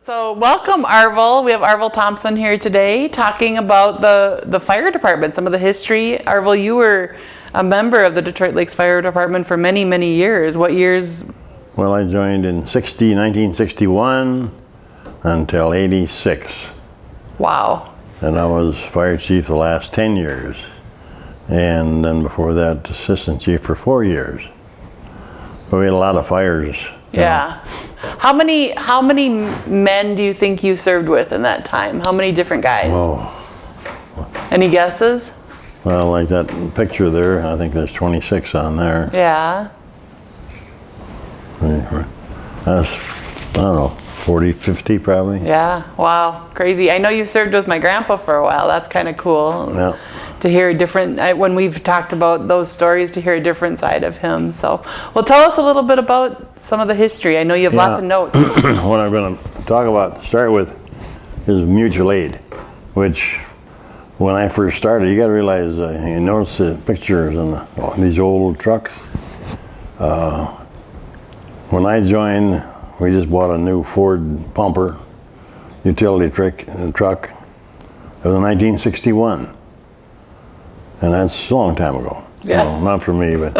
So welcome, Arville. We have Arville Thompson here today talking about the fire department, some of the history. Arville, you were a member of the Detroit Lakes Fire Department for many, many years. What years? Well, I joined in 1961 until 86. Wow. And I was fire chief the last 10 years. And then before that, assistant chief for 4 years. But we had a lot of fires. Yeah. How many men do you think you served with in that time? How many different guys? Oh. Any guesses? Well, like that picture there, I think there's 26 on there. Yeah. That's, I don't know, 40, 50 probably. Yeah. Wow. Crazy. I know you served with my grandpa for a while. That's kind of cool. Yeah. To hear a different, when we've talked about those stories, to hear a different side of him. So, well, tell us a little bit about some of the history. I know you have lots of notes. What I'm going to talk about, start with, is mutual aid, which when I first started, you got to realize, you notice the pictures on these old trucks. When I joined, we just bought a new Ford pumper, utility truck. It was in 1961. And that's a long time ago. Yeah. Well, not for me, but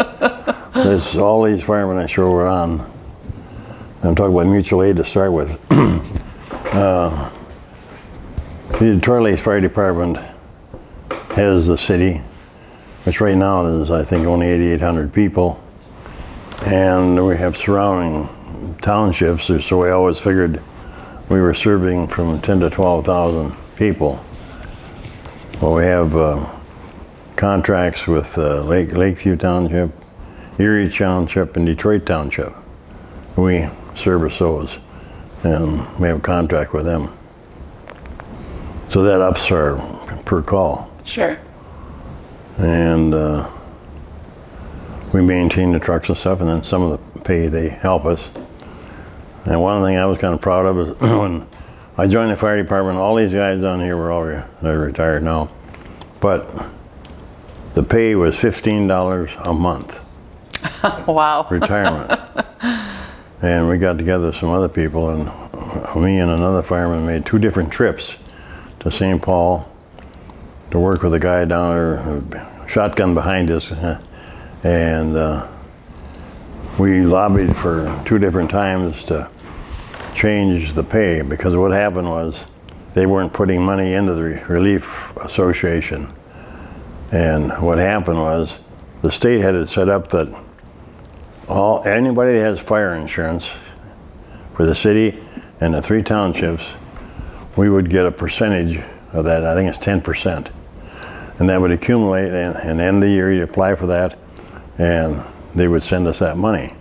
all these firemen I sure were on. I'm talking about mutual aid to start with. The Detroit Lakes Fire Department has the city, which right now is, I think, only 8,800 people. And we have surrounding townships, so we always figured we were serving from 10 to 12,000 people. Well, we have contracts with Lakeview Township, Erie Township, and Detroit Township. We service those, and we have a contract with them. So that ups our per call. Sure. And we maintain the trucks and stuff, and then some of the pay, they help us. And one thing I was kind of proud of is when I joined the fire department, all these guys down here were all they're retired now, but the pay was $15 a month. Wow. Retirement. And we got together with some other people, and me and another fireman made 2 different trips to St. Paul to work with a guy down there, shotgun behind us, and we lobbied for 2 different times to change the pay, because what happened was they weren't putting money into the Relief Association. And what happened was the state had it set up that anybody that has fire insurance for the city and the 3 townships, we would get a percentage of that. I think it's 10%. And that would accumulate, and end of the year you apply for that, and they would send us that money.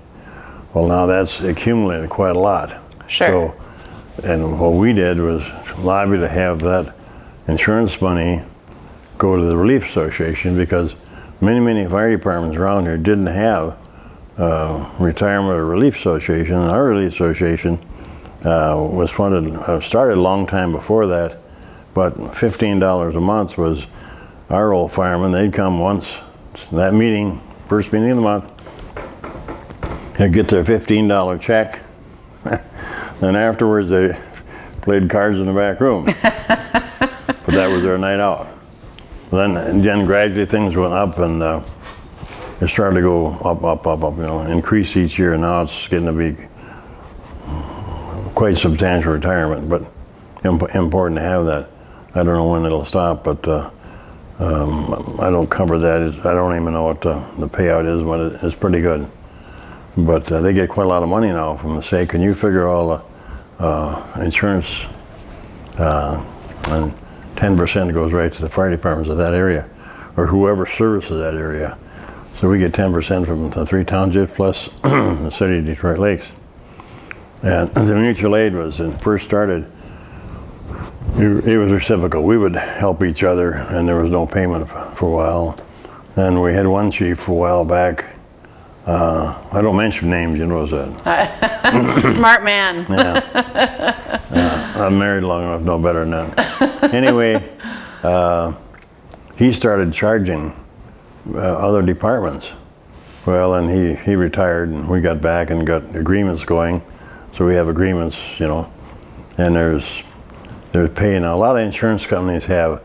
Well, now that's accumulated quite a lot. Sure. So, and what we did was lobby to have that insurance money go to the Relief Association, because many fire departments around here didn't have retirement or relief association. And our relief association was funded, started a long time before that, but $15 a month was our old firemen. They'd come once, that meeting, first meeting of the month, they'd get their $15 check. Then afterwards they played cards in the back room. But that was their night out. Then gradually things went up, and it started to go up, increase each year. And now it's getting to be quite substantial retirement, but important to have that. I don't know when it'll stop, but I don't cover that. I don't even know what the payout is, but it's pretty good. But they get quite a lot of money now from the state. Can you figure all the insurance, and 10% goes right to the fire departments of that area, or whoever services that area. So we get 10% from the 3 townships plus the city of Detroit Lakes. And the mutual aid was, when it first started, it was reciprocal. We would help each other, and there was no payment for a while. And we had one chief a while back. I don't mention names, you know that. Smart man. Yeah. I'm married long enough to know better than that. Anyway, he started charging other departments. Well, and he retired, and we got back and got agreements going. So we have agreements, and there's pay. Now, a lot of insurance companies have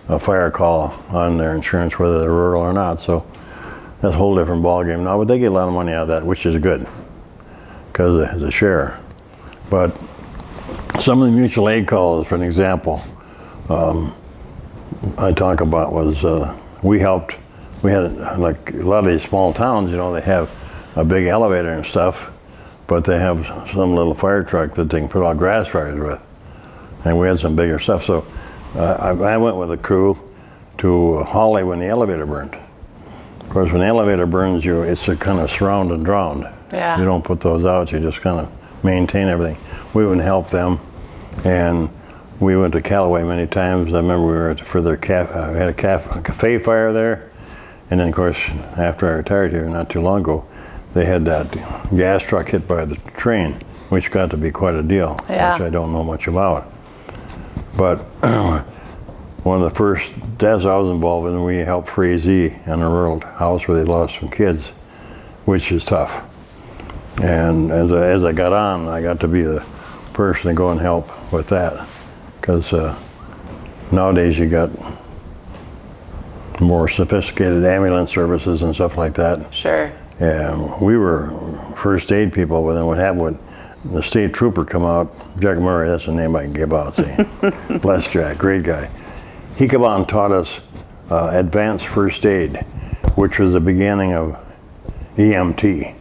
a fire call on their insurance, whether they're rural or not, so that's a whole different ballgame now, but they get a lot of money out of that, which is good, because it's a share. But some of the mutual aid calls, for an example, I talk about was we had like a lot of these small towns, you know, they have a big elevator and stuff, but they have some little fire truck that they can put out grass fires with. And we had some bigger stuff, so I went with a crew to Holly when the elevator burned. Of course, when the elevator burns, it's a kind of surround and drown. Yeah. You don't put those out, you just kind of maintain everything. We would help them, and we went to Callaway many times. I remember we were for their we had a cafe fire there, and then of course, after I retired here not too long ago, they had that gas truck hit by the train, which got to be quite a deal, Yeah. which I don't know much about. But one of the first deaths I was involved in, we helped Frazee in a rural house where they lost some kids, which is tough. And as I got on, I got to be the person to go and help with that, because nowadays you got more sophisticated ambulance services and stuff like that. Sure. And we were first aid people, but then what happened when the state trooper come out, Jack Murray, that's the name I can give out, see. Bless Jack, great guy. He came out and taught us advanced first aid, which was the beginning of EMT.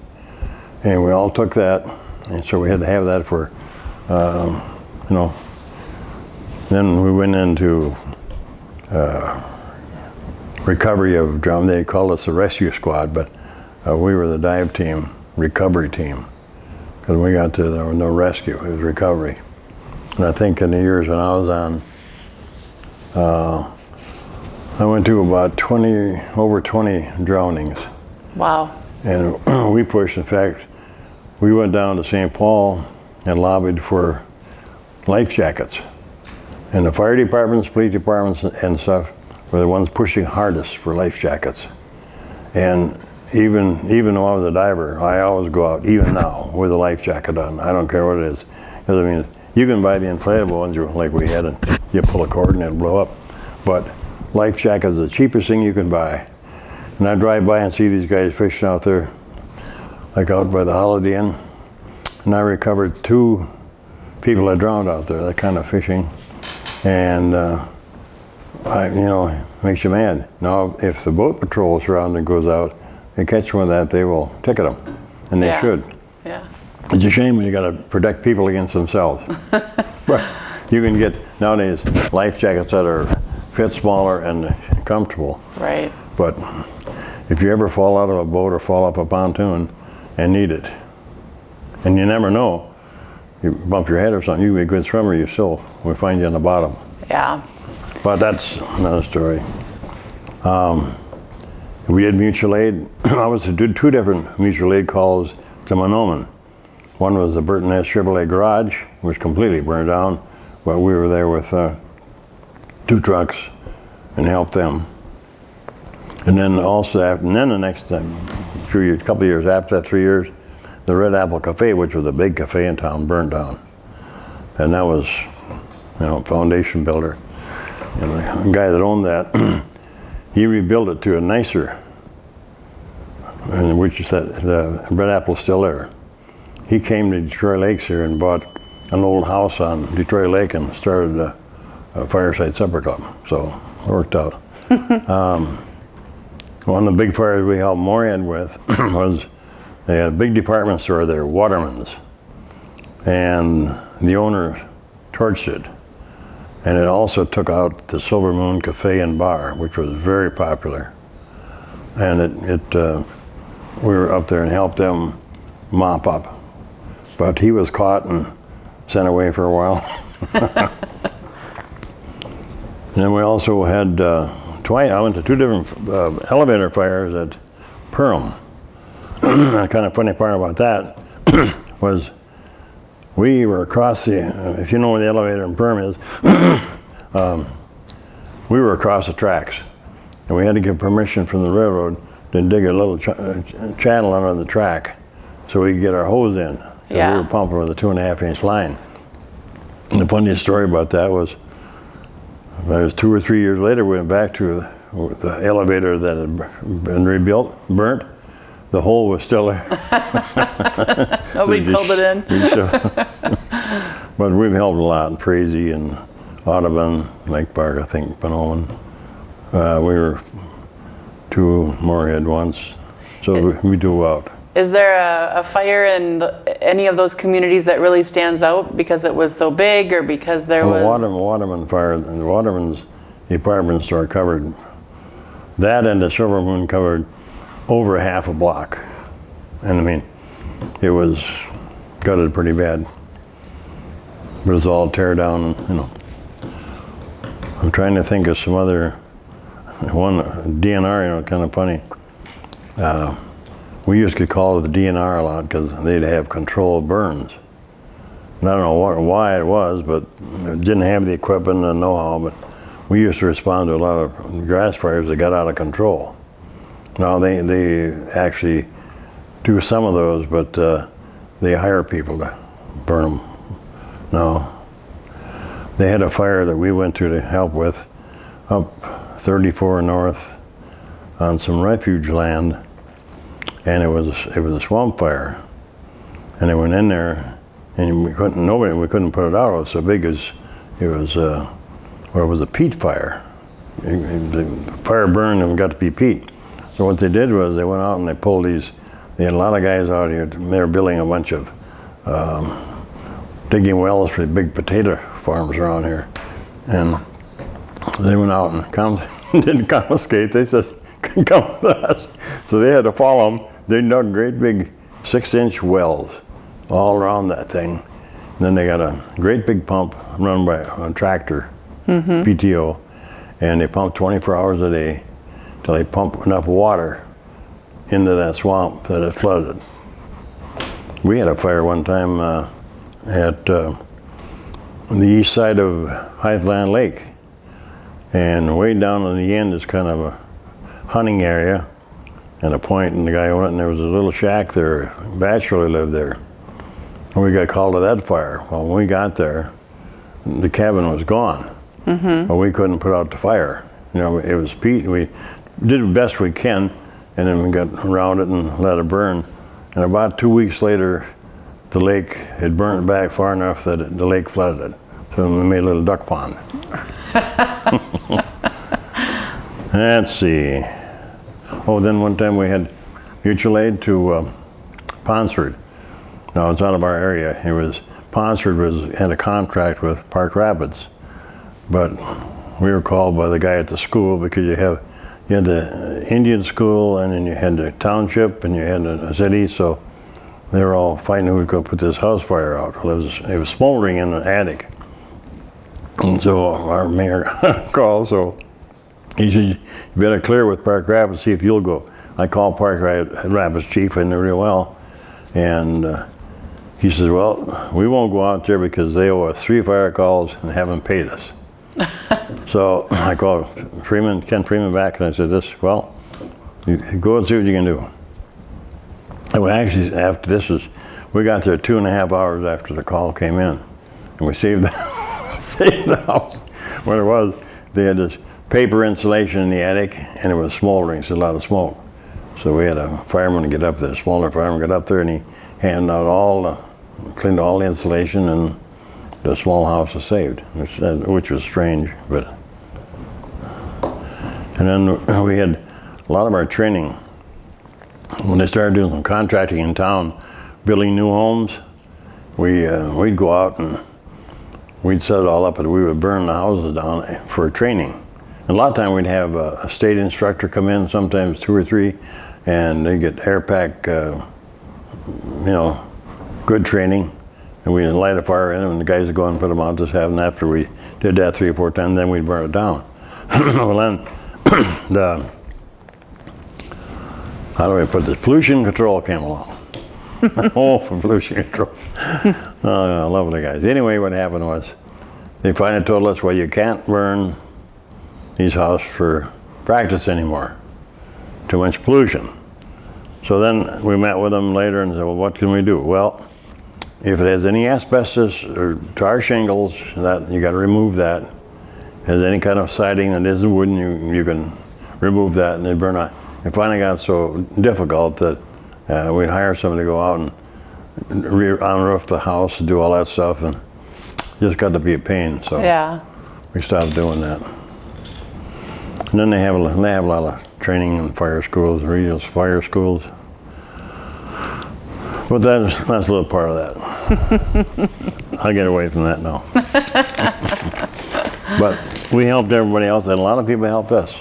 And we all took that, and so we had to have that for, you know. Then we went into recovery of drum. They called us the rescue squad, but we were the dive team, recovery team. Because when we got to, there was no rescue, it was recovery. And I think in the years when I was on, I went to about over 20 drownings. Wow. And we pushed, in fact, we went down to St. Paul and lobbied for life jackets. And the fire departments, police departments and stuff were the ones pushing hardest for life jackets. And even though I was a diver, I always go out, even now, with a life jacket on. I don't care what it is. Because I mean, you can buy the inflatable ones like we had, and you pull a cord and it'll blow up. But life jacket is the cheapest thing you can buy. And I drive by and see these guys fishing out there, like out by the Holiday Inn. And I recovered 2 people that drowned out there, that kind of fishing. And you know, makes you mad. Now, if the boat patrol is around and goes out, they catch one of that, they will ticket them, and they should. Yeah. It's a shame when you got to protect people against themselves. But you can get nowadays life jackets that are fit smaller and comfortable. Right. But if you ever fall out of a boat or fall off a pontoon and need it, and you never know, you bump your head or something, you can be a good swimmer, you still will find you on the bottom. Yeah. But that's another story. We did mutual aid. I was to do 2 different mutual aid calls to Monoman. One was the Burton S. Chevrolet garage, which completely burned down, but we were there with 2 trucks and helped them. And then also, the next time, a couple of years after that, 3 years, the Red Apple Cafe, which was a big cafe in town, burned down. And that was, you know, foundation builder. And the guy that owned that, he rebuilt it to a nicer, and which is that the Red Apple's still there. He came to Detroit Lakes here and bought an old house on Detroit Lake and started a fireside supper club. So it worked out. One of the big fires we helped Morehead with was they had a big department store there, Waterman's, and the owner torched it. And it also took out the Silver Moon Cafe and Bar, which was very popular. And we were up there and helped them mop up. But he was caught and sent away for a while. And then we also had twice, I went to 2 different elevator fires at Perham. The kind of funny part about that was we were across the, if you know where the elevator in Perham is, we were across the tracks. And we had to get permission from the railroad to dig a little channel under the track so we could get our hose in. Yeah. We were pumping with a 2.5-inch line. And the funniest story about that was, it was 2 or 3 years later, we went back to the elevator that had been rebuilt, burnt. The hole was still there. Nobody filled it in. But we've helped a lot in Frazee and Audubon, Lake Park, I think, Benelman. We were to Moorhead once, so we do out. Is there a fire in any of those communities that really stands out because it was so big, or because there was... The Waterman fire, and the Waterman's department store covered, that and the Silver Moon covered over half a block. And I mean, it was gutted pretty bad. But it was all tear down, you know. I'm trying to think of some other, one, DNR, you know, kind of funny. We used to call it the DNR a lot because they'd have controlled burns. And I don't know why it was, but it didn't have the equipment and know-how, but we used to respond to a lot of grass fires that got out of control. Now they actually do some of those, but they hire people to burn them. No. They had a fire that we went to help with up 34 North on some refuge land, and it was a swamp fire. And they went in there, and we couldn't put it out. It was so big as it was a peat fire. The fire burned and got to be peat. So what they did was they went out and they pulled these. They had a lot of guys out here. They were building a bunch of digging wells for the big potato farms around here, and they went out and didn't confiscate. They said, "Come with us." So they had to follow them. They dug great big 6-inch wells all around that thing. And then they got a great big pump run by a tractor, PTO, and they pumped 24 hours a day till they pumped enough water into that swamp that it flooded. We had a fire one time at the east side of Highland Lake, and way down on the end is kind of a hunting area and a point, and the guy went and there was a little shack there, a bachelor lived there, and we got called to that fire. Well, when we got there, the cabin was gone, but we couldn't put out the fire. You know, it was peat, and we did the best we can, and then we got around it and let it burn. And about 2 weeks later, the lake had burnt back far enough that the lake flooded. So we made a little duck pond. Let's see. Oh, then one time we had mutual aid to Ponsford. Now it's out of our area. Ponsford had a contract with Park Rapids, but we were called by the guy at the school because you had the Indian school, and then you had the township, and you had a city, so they were all fighting who was going to put this house fire out. Well, it was smoldering in the attic. And so our mayor called, so he said, "You better clear with Park Rapids, see if you'll go." I called Park Rapids chief, I knew real well, and he says, "Well, we won't go out there because they owe us 3 fire calls and haven't paid us." So I called Ken Freeman back, and I said, "Well, you go and see what you can do." And we actually, after this we got there 2.5 hours after the call came in, and we saved the house. What it was, they had this paper insulation in the attic, and it was smoldering, so a lot of smoke. So we had a fireman get up there, a smaller fireman get up there, and he handed out cleaned all the insulation, and the small house was saved, which was strange. But and then we had a lot of our training when they started doing some contracting in town, building new homes. We'd go out and we'd set it all up, and we would burn the houses down for training. And a lot of time we'd have a state instructor come in, sometimes 2 or 3, and they get air pack, good training. And we'd light a fire in them, and the guys would go and put them out, just having. After we did that 3 or 4 times, then we'd burn it down. Well, then how do I put this? Pollution control came along. Oh, for pollution control. Oh, lovely guys. Anyway, what happened was they finally told us, well, you can't burn these houses for practice anymore. Too much pollution. So then we met with them later and said, well, what can we do? Well, if it has any asbestos or tar shingles, that you got to remove that. Has any kind of siding that isn't wooden, you can remove that and they burn out. It finally got so difficult that we'd hire somebody to go out and unroof the house and do all that stuff, and just got to be a pain. So Yeah. we stopped doing that. And then they have a lot of training in fire schools, regional fire schools. But that's a little part of that. I'll get away from that now. But we helped everybody else, and a lot of people helped us.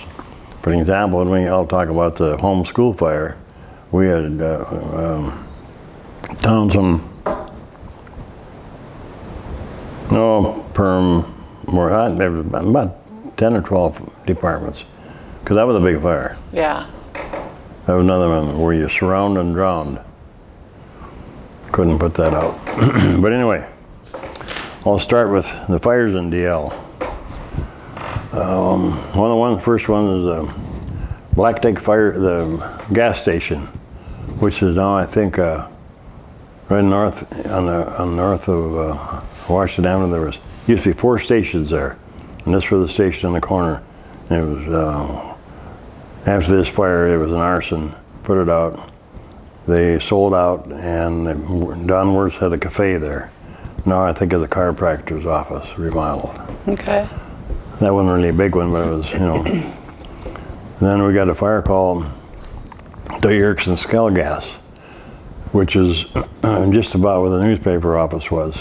For example, when we all talk about the home school fire, we had Thompson, there was about 10 or 12 departments, because that was a big fire. Yeah. That was another one where you surround and drowned. Couldn't put that out. But anyway, I'll start with the fires in DL. One of the first ones is the Black Lake Fire, the gas station, which is now, I think, right north, on north of Washington Avenue. There used to be 4 stations there, and this was the station in the corner. And it was, after this fire, it was an arson, put it out. They sold out, and Don Wirtz had a cafe there. Now I think it's a chiropractor's office, remodeled. Okay. That wasn't really a big one, but it was, Then we got a fire call to Erickson Skell Gas, which is just about where the newspaper office was,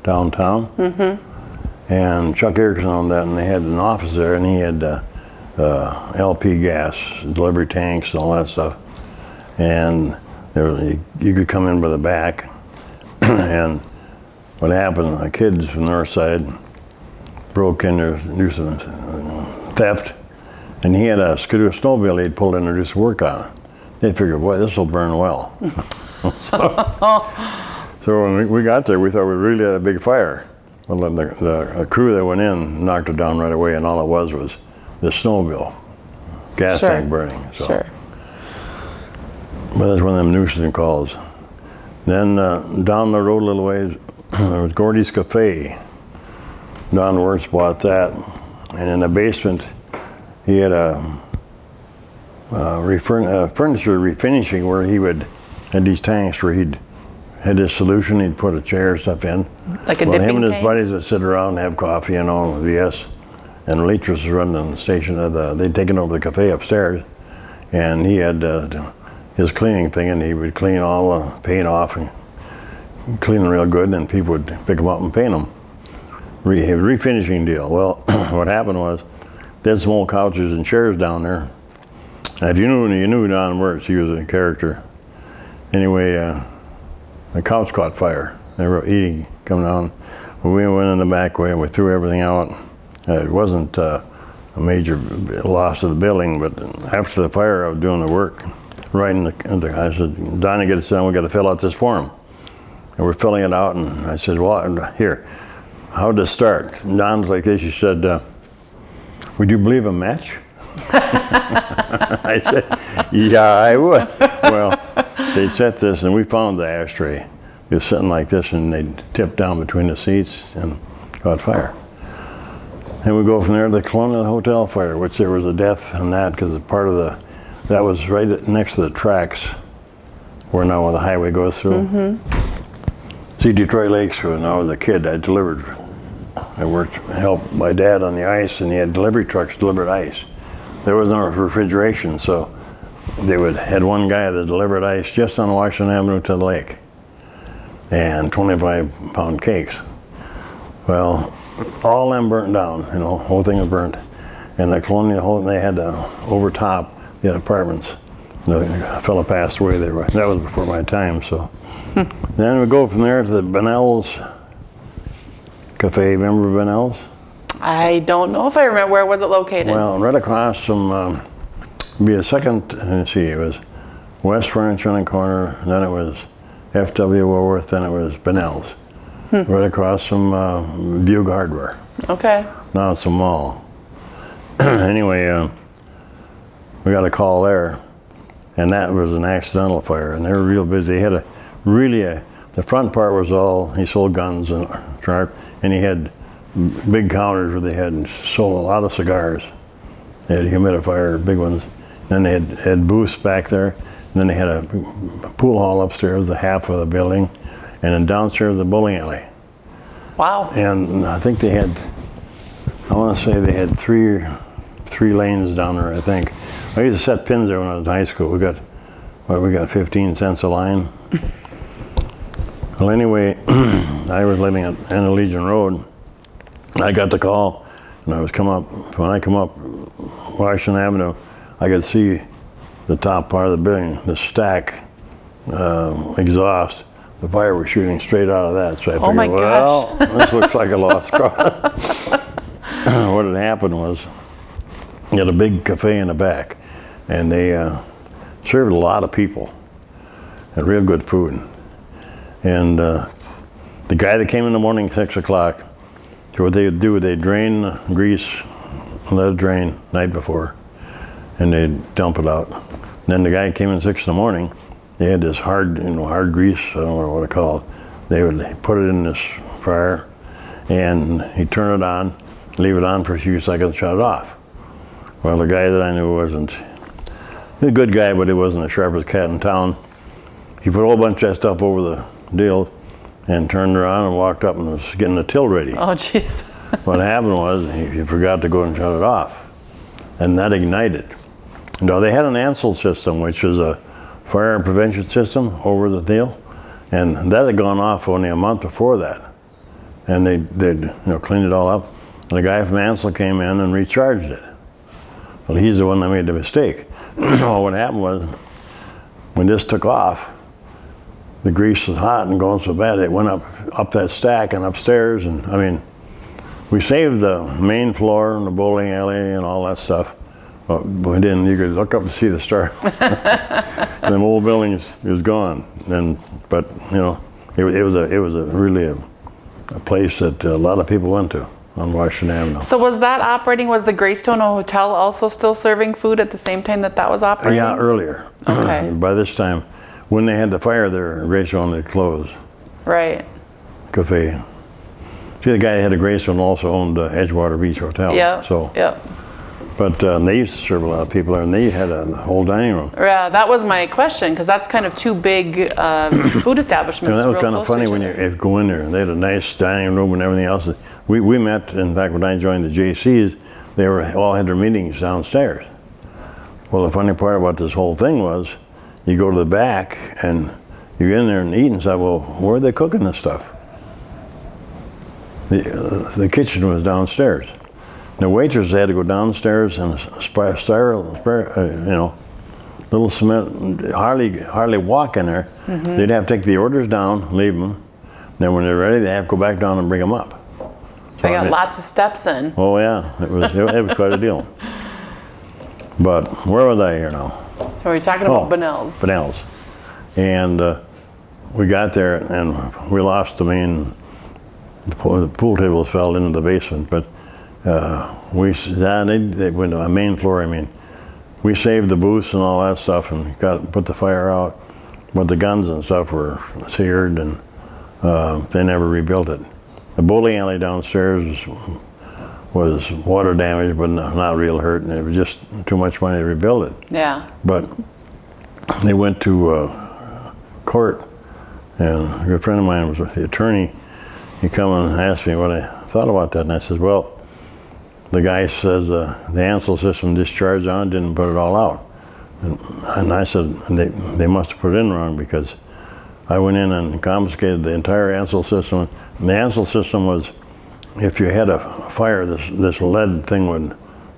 downtown. Mm-hmm. And Chuck Erickson owned that, and they had an office there, and he had LP gas, delivery tanks, and all that stuff. And you could come in by the back, and what happened, the kids from the north side broke in there to do some theft, and he had a snowmobile he'd pulled in to do some work on it. They figured, boy, this will burn well. So when we got there, we thought we really had a big fire. Well, the crew that went in knocked it down right away, and all it was the snowmobile, gas tank burning. So. Sure. But that's one of them nuisance calls. Then down the road a little ways, there was Gordy's Cafe. Don Wirtz bought that, and in the basement, he had a furniture refinishing where he had these tanks where he'd had this solution, he'd put a chair and stuff in. Like a well, dipping him and his tank? buddies would sit around and have coffee and all with VS, and Leitris was running the station. They'd taken over the cafe upstairs, and he had his cleaning thing, and he would clean all the paint off and clean them real good, and people would pick them up and paint them. Refinishing deal. Well, what happened was, they had some old couches and chairs down there. And if you knew Don Wirtz, he was a character. Anyway, the couch caught fire. They were eating, coming down. We went in the back way and we threw everything out. It wasn't a major loss of the building, but after the fire, I was doing the work. Right I said, Donnie, get us done, we got to fill out this form. And we're filling it out, and I said, well, here, how'd this start? And Don's like this, he said, would you believe a match? I said, yeah, I would. Well, they set this, and we found the ashtray. It was sitting like this, and they tipped down between the seats and caught fire. And we go from there to the Colonial Hotel fire, which there was a death on that, because part of that was right next to the tracks where now the highway goes through. Mm-hmm. See, Detroit Lakes, when I was a kid, I helped my dad on the ice, and he had delivery trucks delivered ice. There was no refrigeration, so they had one guy that delivered ice just on Washington Avenue to the lake, and 25-pound cakes. Well, all them burnt down, whole thing was burnt. And the Colonial, they had over top, they had apartments. A fellow passed away there. That was before my time, so. Then we go from there to the Bennell's Cafe. Remember Bennell's? I don't know if I remember. Where was it located? Well, right across from, be a second, let's see, it was West Furniture in the corner, then it was F.W. Woolworth, then it was Bennell's. Right across from Bug Hardware. Okay. Now it's a mall. Anyway, we got a call there, and that was an accidental fire, and they were real busy. They had the The front part was all, he sold guns and he had big counters where they had sold a lot of cigars. They had humidifier, big ones. Then they had booths back there. And then they had a pool hall upstairs, the half of the building, and then downstairs the bowling alley. Wow. And I think they had, I want to say they had three lanes down there, I think. I used to set pins there when I was in high school. We got 15 cents a line. Well, anyway, I was living at Anna Legion Road. I got the call, and when I come up Washington Avenue, I could see the top part of the building, the stack exhaust. The fire was shooting straight out of that. So I figured, well, this looks like a lost cause. What had happened was, you had a big cafe in the back, and they served a lot of people, and real good food. And the guy that came in the morning, 6 o'clock, so what they would do, they'd drain the grease, let it drain night before, and they'd dump it out. And then the guy came in 6 in the morning, they had this hard grease, I don't know what to call it. They would put it in this fryer, and he'd turn it on, leave it on for a few seconds, shut it off. Well, the guy that I knew wasn't, he was a good guy, but he wasn't the sharpest cat in town. He put a whole bunch of that stuff over the deal and turned around and walked up and was getting the till ready. Oh, jeez. What happened was he forgot to go and shut it off, and that ignited. Now, they had an ANSEL system, which is a fire prevention system over the deal, and that had gone off only a month before that. And they'd cleaned it all up, and the guy from ANSEL came in and recharged it. Well, he's the one that made the mistake. Well, what happened was, when this took off, the grease was hot and going so bad, it went up that stack and upstairs, and I mean, we saved the main floor and the bowling alley and all that stuff. But we didn't. You could look up and see the start. The whole building is gone. But it was really a place that a lot of people went to on Washington Avenue. So was the Greystone Hotel also still serving food at the same time that was operating? Yeah, earlier. Okay. By this time, when they had the fire there, Greystone had closed. Right. Cafe. See, the guy that had a Greystone also owned Edgewater Beach Hotel. Yeah. So. Yep. But they used to serve a lot of people there, and they had a whole dining room. Yeah, that was my question, because that's kind of two big food establishments. And that was real kind of close to funny each when other. you go in there. They had a nice dining room and everything else. We met, in fact, when I joined the JCs, they all had their meetings downstairs. Well, the funny part about this whole thing was, you go to the back and you get in there and eat and say, well, where are they cooking this stuff? The kitchen was downstairs. The waitress had to go downstairs and little cement, hardly walk in there. Mm-hmm. They'd have to take the orders down, leave them. Then when they're ready, they have to go back down and bring them up. So, they got lots of steps in. Oh yeah, it was quite a deal. But where was I here now? So we're talking about Bunnell's. Bunnell's. And we got there and we lost the pool tables fell into the basement, but they went to our main floor. I mean, we saved the booths and all that stuff and put the fire out, but the guns and stuff were seared, and they never rebuilt it. The bowling alley downstairs was water damaged, but not real hurt, and it was just too much money to rebuild it. Yeah. But they went to court, and a good friend of mine was the attorney. He come and asked me what I thought about that, and I said, well, the guy says the ANSEL system discharged on, didn't put it all out. And I said, they must have put it in wrong, because I went in and confiscated the entire ANSEL system. And the ANSEL system was, if you had a fire, this lead thing would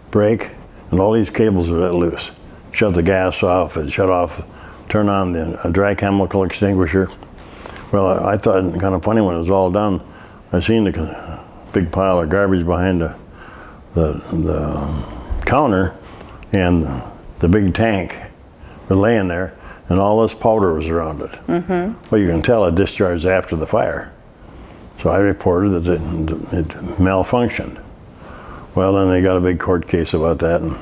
break, and all these cables would let loose. Shut the gas off, it'd shut off, turn on a dry chemical extinguisher. Well, I thought it kind of funny when it was all done. I seen the big pile of garbage behind the counter, and the big tank was laying there, and all this powder was around it. Mm-hmm. Well, you can tell it discharged after the fire. So I reported that it malfunctioned. Well, then they got a big court case about that, and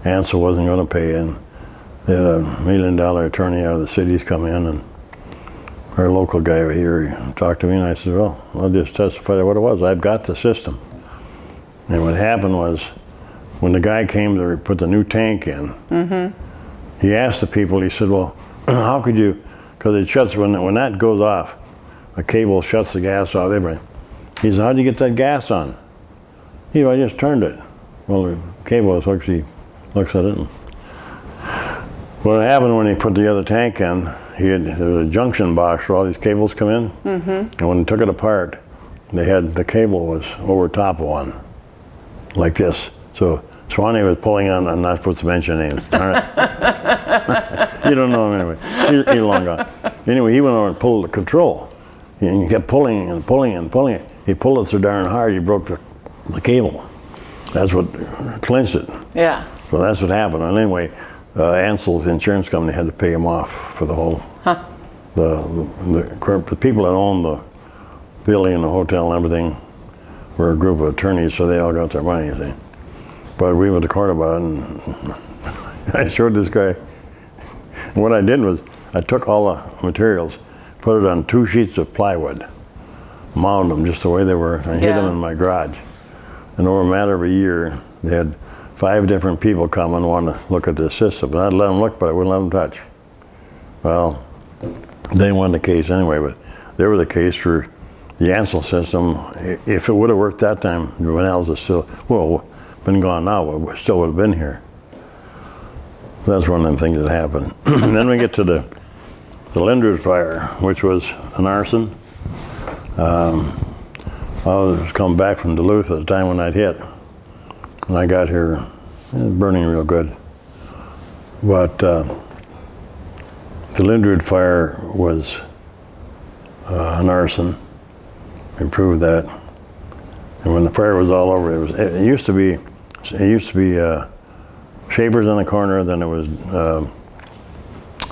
ANSEL wasn't going to pay, and they had $1 million attorney out of the cities come in, and our local guy here talked to me, and I said, well, I'll just testify to what it was. I've got the system. And what happened was, when the guy came to put the new tank in, he asked the people, he said, well, how could you, because it shuts, when that goes off, a cable shuts the gas off, everything. He said, how'd you get that gas on? He said, I just turned it. Well, the cable was hooked, he looks at it. And what happened when he put the other tank in, there was a junction box where all these cables come in, and when he took it apart, the cable was over top of one, like this. So Swanee was pulling on, I'm not supposed to mention names, darn it. You don't know him anyway, he's long gone. Anyway, he went over and pulled the control. And he kept pulling and pulling and pulling it. He pulled it so darn hard, he broke the cable. That's what clinched it. Yeah. So that's what happened. And anyway, Ansel's insurance company had to pay him off for the whole, the people that owned the building and the hotel and everything were a group of attorneys, so they all got their money, you see. But we went to court about it, and I showed this guy. And what I did was, I took all the materials, put it on 2 sheets of plywood, mounted them just the way they were, and hid them in my garage. And over a matter of a year, they had 5 different people come and want to look at this system. And I'd let them look, but I wouldn't let them touch. Well, they won the case anyway, but they were the case for the Ansel system. If it would have worked that time, the Vanels is still, well, been gone now, but still would have been here. That's one of them things that happened. And then we get to the Lindrud fire, which was an arson. I was coming back from Duluth at the time when I'd hit. And I got here, it was burning real good. But the Lindrud fire was an arson. We proved that. And when the fire was all over, it used to be Schaefer's in the corner, then it was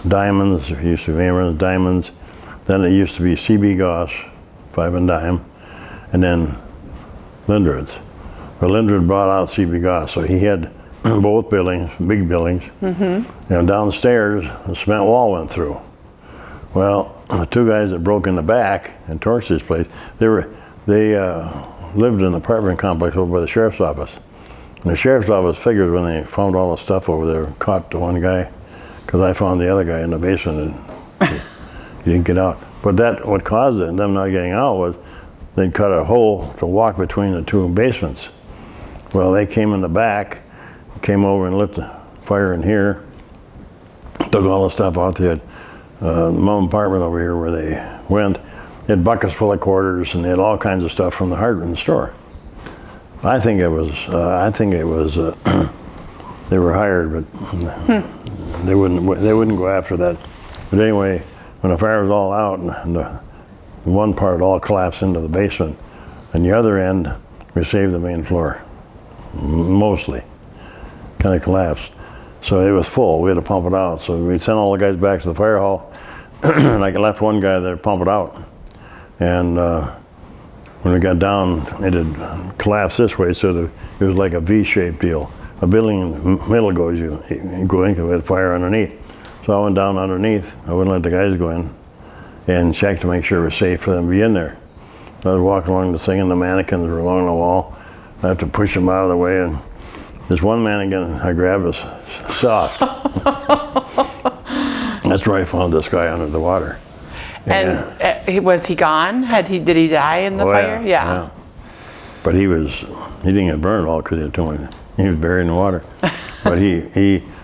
Diamonds, it used to be Amer's, Diamonds, then it used to be CB Goss, 5 and Dime, and then Lindrud's. But Lindrud brought out CB Goss, so he had both buildings, big buildings, and downstairs the cement wall went through. Well, the 2 guys that broke in the back and torched this place, they lived in an apartment complex over by the sheriff's office. And the sheriff's office figured when they found all the stuff over there, caught the one guy, because I found the other guy in the basement and he didn't get out. But what caused it, them not getting out, was they'd cut a hole to walk between the 2 basements. Well, they came in the back, came over and lit the fire in here, took all the stuff out. They had the mom apartment over here where they went. They had buckets full of quarters, and they had all kinds of stuff from the hardware store. I think it was they were hired, but they wouldn't go after that. But anyway, when the fire was all out, and the one part all collapsed into the basement, and the other end, we saved the main floor, mostly, kind of collapsed. So it was full, we had to pump it out. So we sent all the guys back to the fire hall, and I left one guy there to pump it out. And when we got down, it had collapsed this way, so it was like a V-shaped deal. A building in the middle goes, you go in, with fire underneath. So I went down underneath. I wouldn't let the guys go in and check to make sure it was safe for them to be in there. So I was walking along the thing, and the mannequins were along the wall. I had to push them out of the way, and this one mannequin I grabbed was soft. That's where I found this guy under the water. And was he gone? Did he die in the fire? Yeah. But he didn't get burned at all because he was buried in the water. But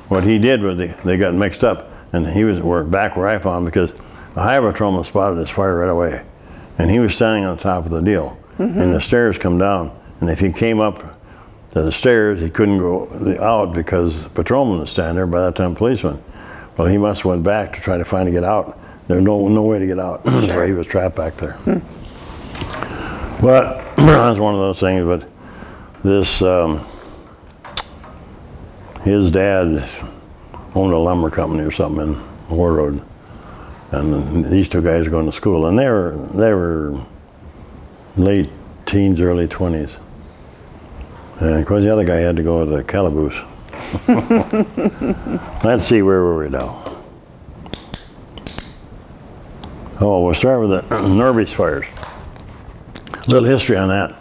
what he did was they got mixed up, and he was back where I found him, because the highway patrolman spotted this fire right away, and he was standing on top of the deal, and the stairs come down, and if he came up to the stairs, he couldn't go out because the patrolman was standing there, by that time policeman. Well, he must have went back to try to find to get out. There's no way to get out, so he was trapped back there. But that's one of those things. But this, his dad owned a lumber company or something in War Road, and these 2 guys were going to school, and they were late teens, early 20s. And of course, the other guy had to go to the calaboose. Let's see, where were we now? Oh, we'll start with the Norby's fires. A little history on that.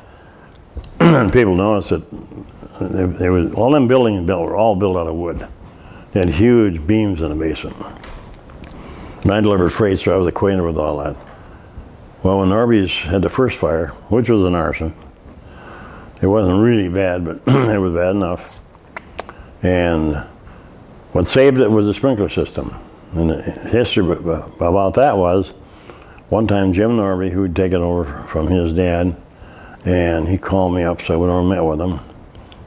People notice that they was, all them buildings were all built out of wood. They had huge beams in the basement. And I delivered freight, so I was acquainted with all that. Well, when Arville's had the first fire, which was an arson, it wasn't really bad, but it was bad enough. And what saved it was the sprinkler system. And the history about that was, one time Jim Norby, who had taken over from his dad, and he called me up, so I went over and met with him.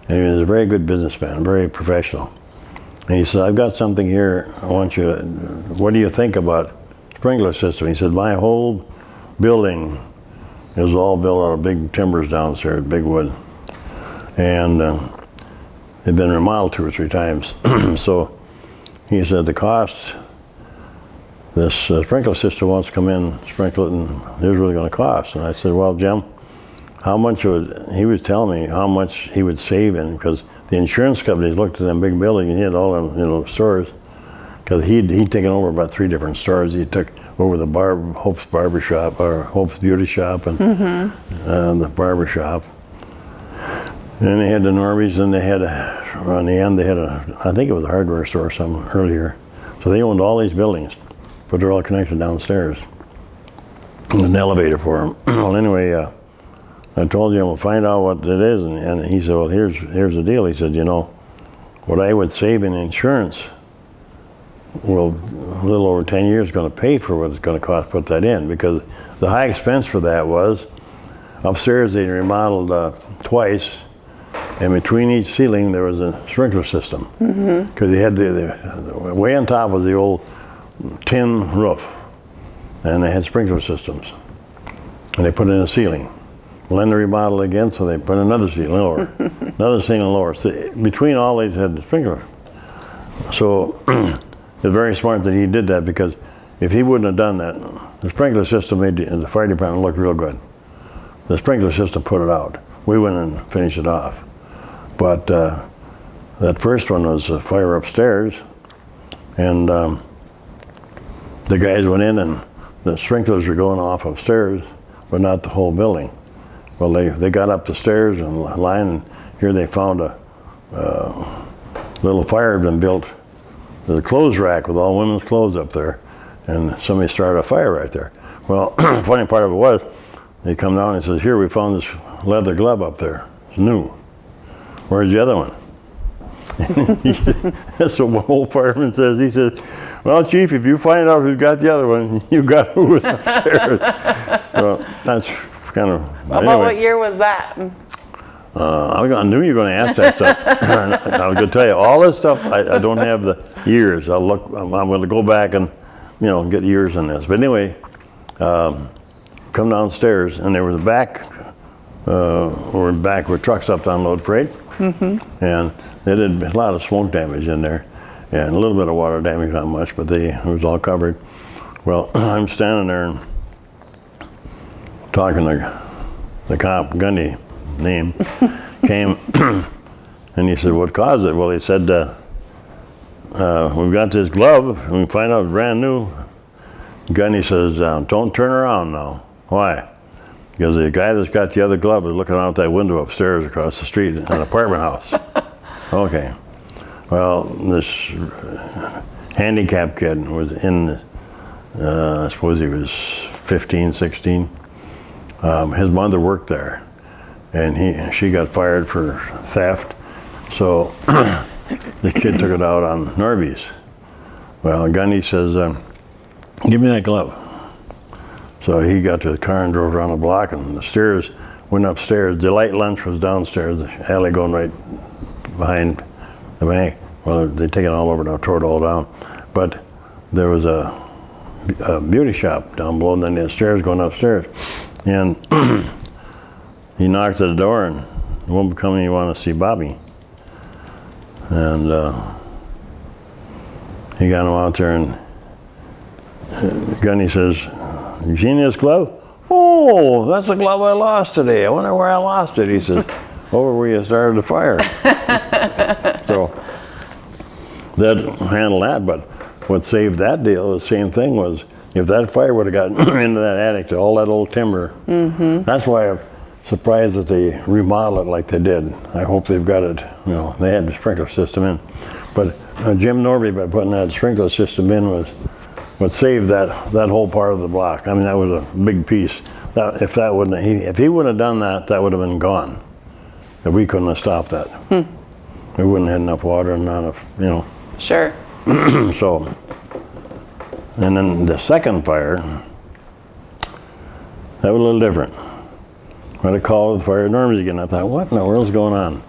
And he was a very good businessman, very professional. And he said, I've got something here, I want you to, what do you think about sprinkler system? He said, my whole building is all built out of big timbers downstairs, big wood. And they've been remodeled 2 or 3 times. So he said, the cost, this sprinkler system wants to come in, sprinkle it, and here's what it's going to cost. And I said, well, Jim, how much would, he was telling me how much he would save in, because the insurance companies looked at them big buildings and he had all them, stores, because he'd taken over about 3 different stores. He took over the Hope's Barber Shop, or Hope's Beauty Shop, and the barber shop. And they had the Norby's, and they had, on the end, they had I think it was a hardware store or something earlier. So they owned all these buildings, but they're all connected downstairs. And an elevator for them. Well, anyway, I told him, we'll find out what it is, and he said, well, here's the deal. He said, what I would save in insurance, well, a little over 10 years is going to pay for what it's going to cost to put that in, because the high expense for that was, upstairs they remodeled twice, and between each ceiling there was a sprinkler system. Because they had the way on top was the old tin roof, and they had sprinkler systems. And they put in a ceiling. Well, then they remodeled again, so they put another ceiling lower, another ceiling lower. So between all these had the sprinkler. So it's very smart that he did that, because if he wouldn't have done that, the sprinkler system made the fire department look real good. The sprinkler system put it out. We went and finished it off. But that first one was a fire upstairs, and the guys went in and the sprinklers were going off upstairs, but not the whole building. Well, they got up the stairs and line, and here they found a little fire had been built. There's a clothes rack with all women's clothes up there, and somebody started a fire right there. Well, the funny part of it was, they come down and says, here, we found this leather glove up there. It's new. Where's the other one? That's what one old fireman says. He says, well, Chief, if you find out who's got the other one, you got who was upstairs. So that's kind of... About anyway. what year was that? I knew you were going to ask that stuff. I was going to tell you, all this stuff, I don't have the years. I'm going to go back and, get years on this. But anyway, come downstairs, and there was a back where trucks up to unload freight. And they did a lot of smoke damage in there, and a little bit of water damage, not much, but it was all covered. Well, I'm standing there and talking to the cop, Gundy name, came, and he said, what caused it? Well, he said, we've got this glove, and we find out it's brand new. Gundy says, don't turn around now. Why? Because the guy that's got the other glove is looking out that window upstairs across the street in an apartment house. Okay. Well, this handicapped kid was in, I suppose he was 15, 16. His mother worked there, and she got fired for theft. So the kid took it out on Norby's. Well, Gundy says, give me that glove. So he got to the car and drove around the block, and the stairs went upstairs. The light lunch was downstairs, the alley going right behind the bank. Well, they take it all over now, tore it all down. But there was a beauty shop down below, and then the stairs going upstairs. And he knocked at the door, and the woman come in, you want to see Bobby. And he got him out there, and Gunny says, you seen this glove? Oh, that's the glove I lost today. I wonder where I lost it. He says, over where you started the fire. So that handled that, but what saved that deal, the same thing was, if that fire would have gotten into that attic to all that old timber, that's why I'm surprised that they remodeled it like they did. I hope they've got it, you know, they had the sprinkler system in. But Jim Norby, by putting that sprinkler system in, was what saved that whole part of the block. I mean, that was a big piece. If he wouldn't have done that, that would have been gone. That we couldn't have stopped that. We wouldn't have had enough water and not enough, you know. Sure. So, and then the second fire, that was a little different. I had a call with the fire normals again. I thought, what in the world's going on?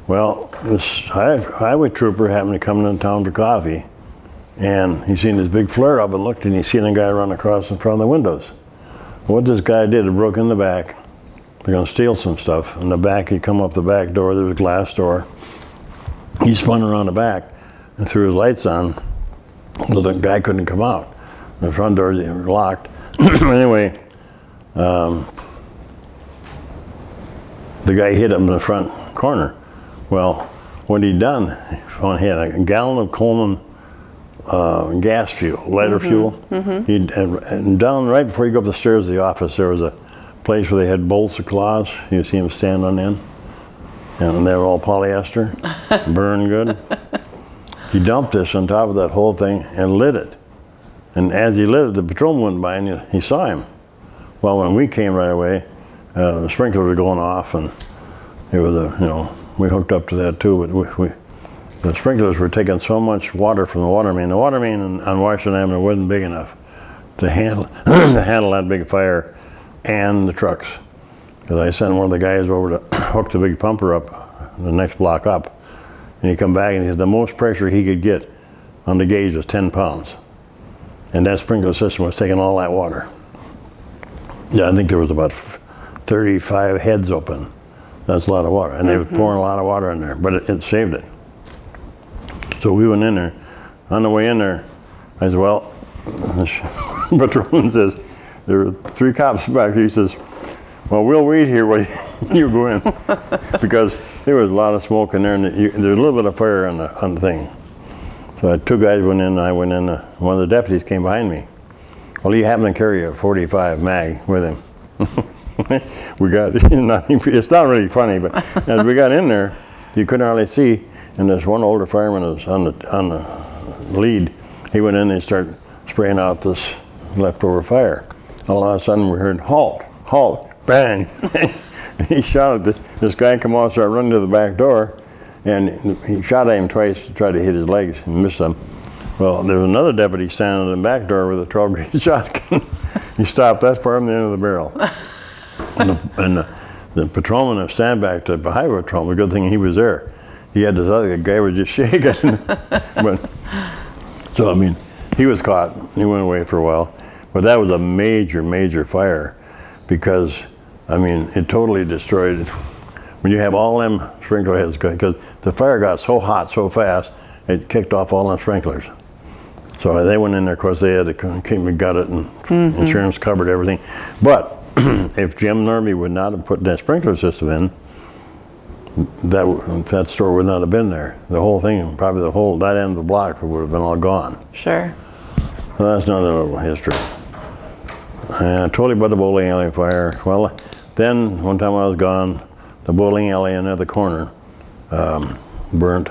Well, this highway trooper happened to come into town for coffee, and he seen this big flare up and looked, and he seen a guy run across in front of the windows. What this guy did, he broke in the back. They're gonna steal some stuff. In the back, he come up the back door, there was a glass door. He spun around the back and threw his lights on, so the guy couldn't come out. The front doors were locked. Anyway, the guy hit him in the front corner. Well, what he'd done, he had a gallon of Coleman gas fuel, lighter fuel. And down right before you go up the stairs of the office, there was a place where they had bolts of cloths. You see them stand on end. And they were all polyester, burned good. He dumped this on top of that whole thing and lit it. And as he lit it, the patrolman went by and he saw him. Well, when we came right away, the sprinklers were going off, and it was you know, we hooked up to that too. But the sprinklers were taking so much water from the water main. The water main on Washington Avenue wasn't big enough to handle that big fire and the trucks. Because I sent one of the guys over to hook the big pumper up, the next block up, and he come back and he said the most pressure he could get on the gauge was 10 pounds. And that sprinkler system was taking all that water. Yeah, I think there was about 35 heads open. That's a lot of water. And they were pouring a lot of water in there, but it saved it. So we went in there. On the way in there, I said, well, the patrolman says, there were 3 cops back there. He says, well, we'll wait here while you go in. Because there was a lot of smoke in there, and there's a little bit of fire on the thing. So 2 guys went in, and I went in. One of the deputies came behind me. Well, he happened to carry a .45 mag with him. We got, it's not really funny, but as we got in there, you couldn't hardly see, and this one older fireman was on the lead. He went in and started spraying out this leftover fire. All of a sudden we heard, halt, halt, bang. He shot at this guy come out, started running to the back door, and he shot at him twice to try to hit his legs and missed him. Well, there was another deputy standing in the back door with a 12-gauge shotgun. He stopped that far from the end of the barrel. And the patrolman of Standback, the highway patrolman, good thing he was there. He had this other guy was just shaking. But, so, I mean, he was caught. He went away for a while. But that was a major, major fire because, I mean, it totally destroyed it. When you have all them sprinkler heads, because the fire got so hot so fast, it kicked off all them sprinklers. So they went in there, of course, they had to came and got it, and insurance covered everything. But if Jim Norby would not have put that sprinkler system in, that store would not have been there. The whole thing, probably that end of the block would have been all gone. Sure. So that's another little history. And I told you about the bowling alley fire. Well, then one time I was gone, the bowling alley in the other corner burnt,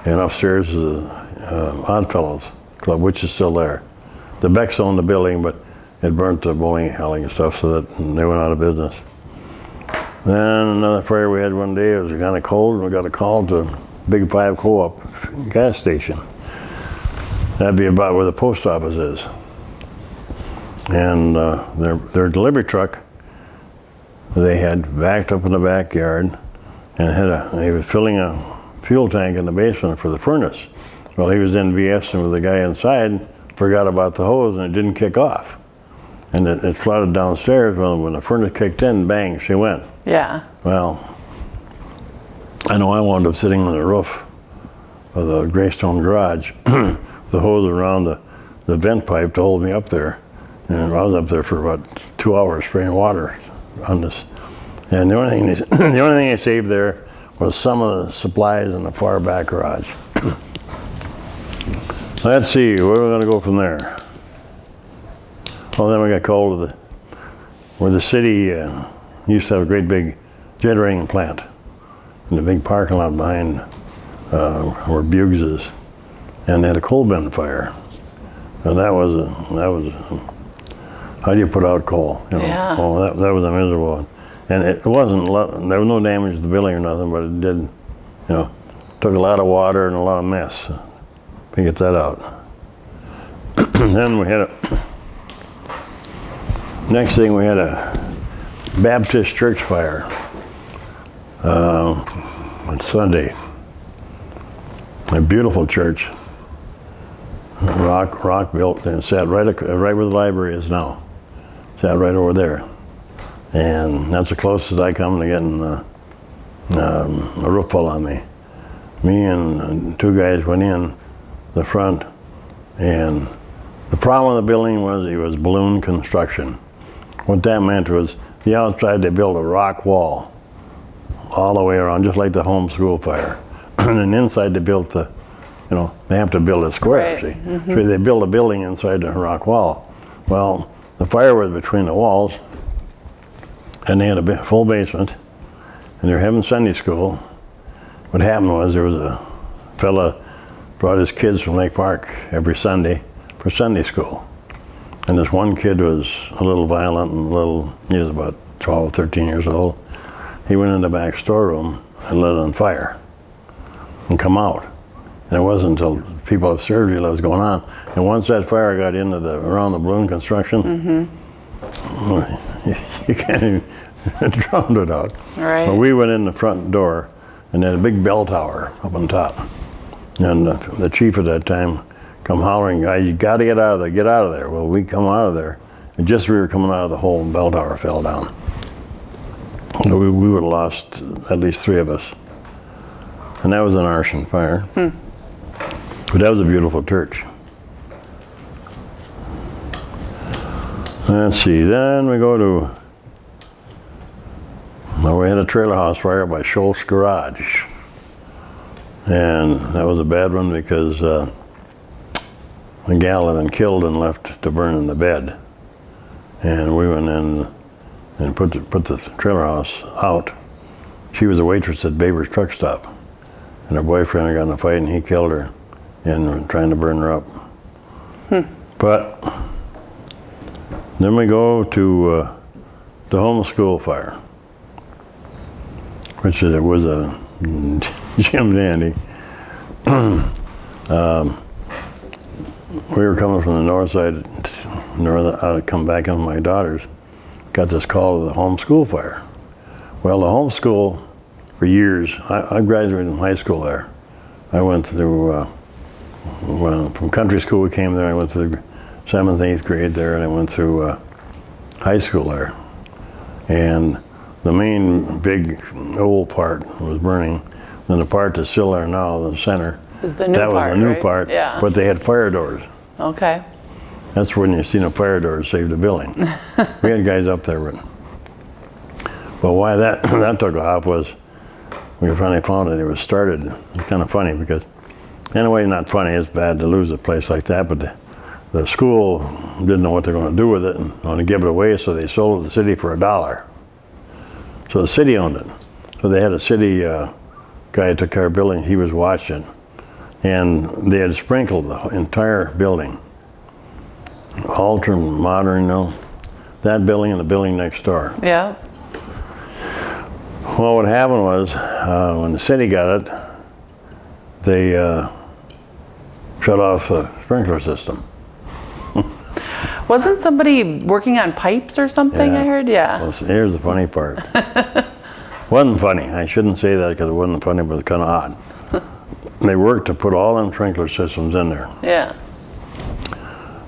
and upstairs is the Oddfellows Club, which is still there. The Becks owned the building, but it burnt the bowling alley and stuff, so that they went out of business. Then another fire we had one day, it was kind of cold, and we got a call to Big 5 Co-op gas station. That'd be about where the post office is. And their delivery truck, they had backed up in the backyard, and he was filling a fuel tank in the basement for the furnace. Well, he was in BSing with the guy inside, forgot about the hose, and it didn't kick off. And it flooded downstairs. Well, when the furnace kicked in, bang, she went. Yeah. Well, I know I wound up sitting on the roof of the Greystone garage, the hose around the vent pipe to hold me up there. And I was up there for about 2 hours spraying water on this. And the only thing I saved there was some of the supplies in the far back garage. Let's see, where are we going to go from there? Well, then we got called to where the city used to have a great big generating plant in the big parking lot behind where Buggs is, and they had a coal bin fire. And that was how do you put out coal? You know? Yeah. Oh, that was a miserable one. And it wasn't, there was no damage to the building or nothing, but it did, took a lot of water and a lot of mess to get that out. Then we had next thing we had a Baptist church fire on Sunday. A beautiful church, rock built, and sat right where the library is now. Sat right over there, and that's the closest I come to getting a roof fall on me. Me and two guys went in the front, and the problem with the building was it was balloon construction. What that meant was the outside they built a rock wall all the way around, just like the home school fire. And then inside they built they have to build a square, right. see? Mm-hmm. So they built a building inside the rock wall. Well, the fire was between the walls, and they had a full basement, and they were having Sunday school. What happened was there was a fella brought his kids from Lake Park every Sunday for Sunday school. And this one kid was a little violent and he was about 12, 13 years old. He went in the back storeroom and lit it on fire and come out. And it wasn't until people upstairs realized what was going on. And once that fire got into around the balloon construction, you can't even drown it out. Right. But we went in the front door, and they had a big bell tower up on top. And the chief at that time come hollering, "You got to get out of there, get out of there." Well, we come out of there, and just as we were coming out of the hole, the bell tower fell down. We would have lost at least 3 of us. And that was an arson fire. But that was a beautiful church. Let's see, then we go to, we had a trailer house fire by Schultz Garage. And that was a bad one because a gal had been killed and left to burn in the bed. And we went in and put the trailer house out. She was a waitress at Baber's truck stop. And her boyfriend had gotten in a fight and he killed her in trying to burn her up. But then we go to the homeschool fire, which was a Jim Dandy. We were coming from the north side, I'd come back on my daughters, got this call to the homeschool fire. Well, the homeschool, for years, I graduated from high school there. I went through, from country school we came there, I went through 7th, 8th grade there, and I went through high school there. And the main big old part was burning. Then the part that's still there now, the center, is the new part, was the new right? part, Yeah. but they had fire doors. Okay. That's when you seen a fire door save the building. We had guys up there. But why that took off was we finally found it was started. It's kind of funny because, in a way, not funny, it's bad to lose a place like that, but the school didn't know what they're going to do with it and want to give it away, so they sold it to the city for $1. So the city owned it. So they had a city guy who took care of the building, he was watching. And they had sprinkled the entire building. Ultra modern, that building and the building next door. Yeah. Well, what happened was, when the city got it, they shut off the sprinkler system. Wasn't somebody working on pipes or something, Yeah. I heard? Yeah. Well, here's the funny part. Wasn't funny. I shouldn't say that because it wasn't funny, but it's kind of odd. They worked to put all them sprinkler systems in there. Yeah.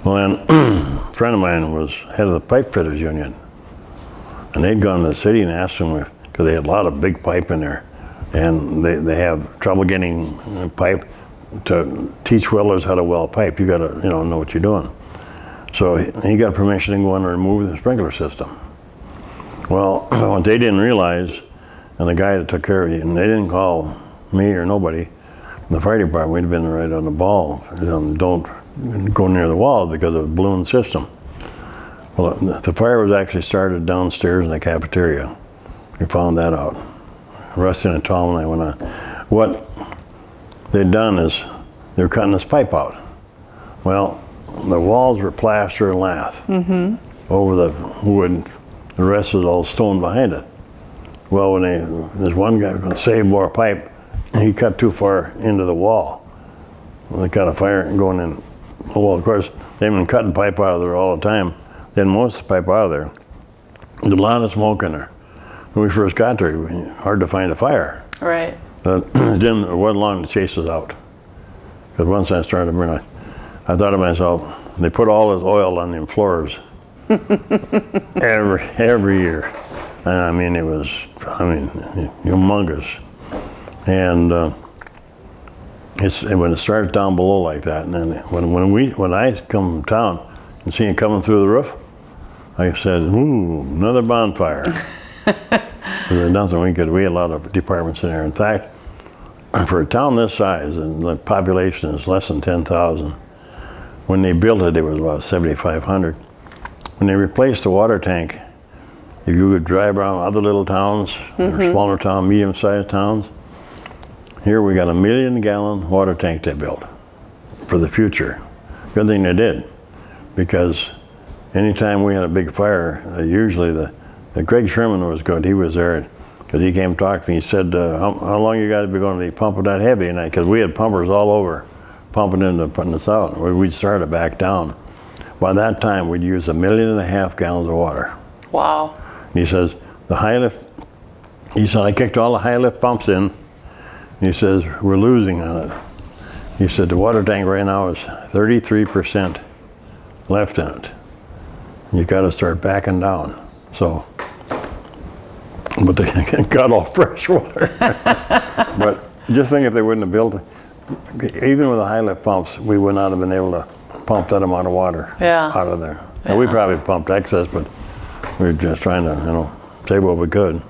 Well, then, a friend of mine was head of the pipe fitters union. And they'd gone to the city and asked them, because they had a lot of big pipe in there, and they have trouble getting pipe to teach welders how to weld pipe. You got to, know what you're doing. So he got permission to go in and remove the sprinkler system. Well, what they didn't realize, and the guy that took care of it, and they didn't call me or nobody, the fire department, we'd have been right on the ball. Don't go near the wall because of the balloon system. Well, the fire was actually started downstairs in the cafeteria. We found that out. Rusty and Tom and I went on. What they'd done is they were cutting this pipe out. Well, the walls were plaster and lath over the wood. The rest was all stone behind it. Well, when there's one guy going to save more pipe, he cut too far into the wall. Well, they caught a fire going in. Well, of course, they've been cutting pipe out of there all the time. Then most of the pipe out of there. There's a lot of smoke in there. When we first got there, it was hard to find a fire. Right. But it wasn't long to chase us out. Because once I started burning, I thought to myself, they put all this oil on them floors every year. And I mean, it was, humongous. And when it starts down below like that, and then when I come from town and see it coming through the roof, I said, ooh, another bonfire. There's nothing we had a lot of departments in there. In fact, for a town this size, and the population is less than 10,000, when they built it, it was about 7,500. When they replaced the water tank, if you would drive around other little towns, or smaller towns, medium-sized towns, here we got a 1 million gallon water tank they built for the future. Good thing they did, because anytime we had a big fire, usually the Greg Sherman was good. He was there because he came to talk to me. He said, how long you got to be going to be pumping that heavy? And because we had pumpers all over pumping in and putting us out. We'd start it back down. By that time, we'd use 1.5 million gallons of water. Wow. And he says, the high lift, he said, I kicked all the high lift pumps in. He says, we're losing on it. He said, the water tank right now is 33% left in it. You got to start backing down. So, but they got all fresh water. But just think if they wouldn't have built it, even with the high lift pumps, we would not have been able to pump that amount of water out of there. And we probably pumped excess, but we were just trying to, save what we could.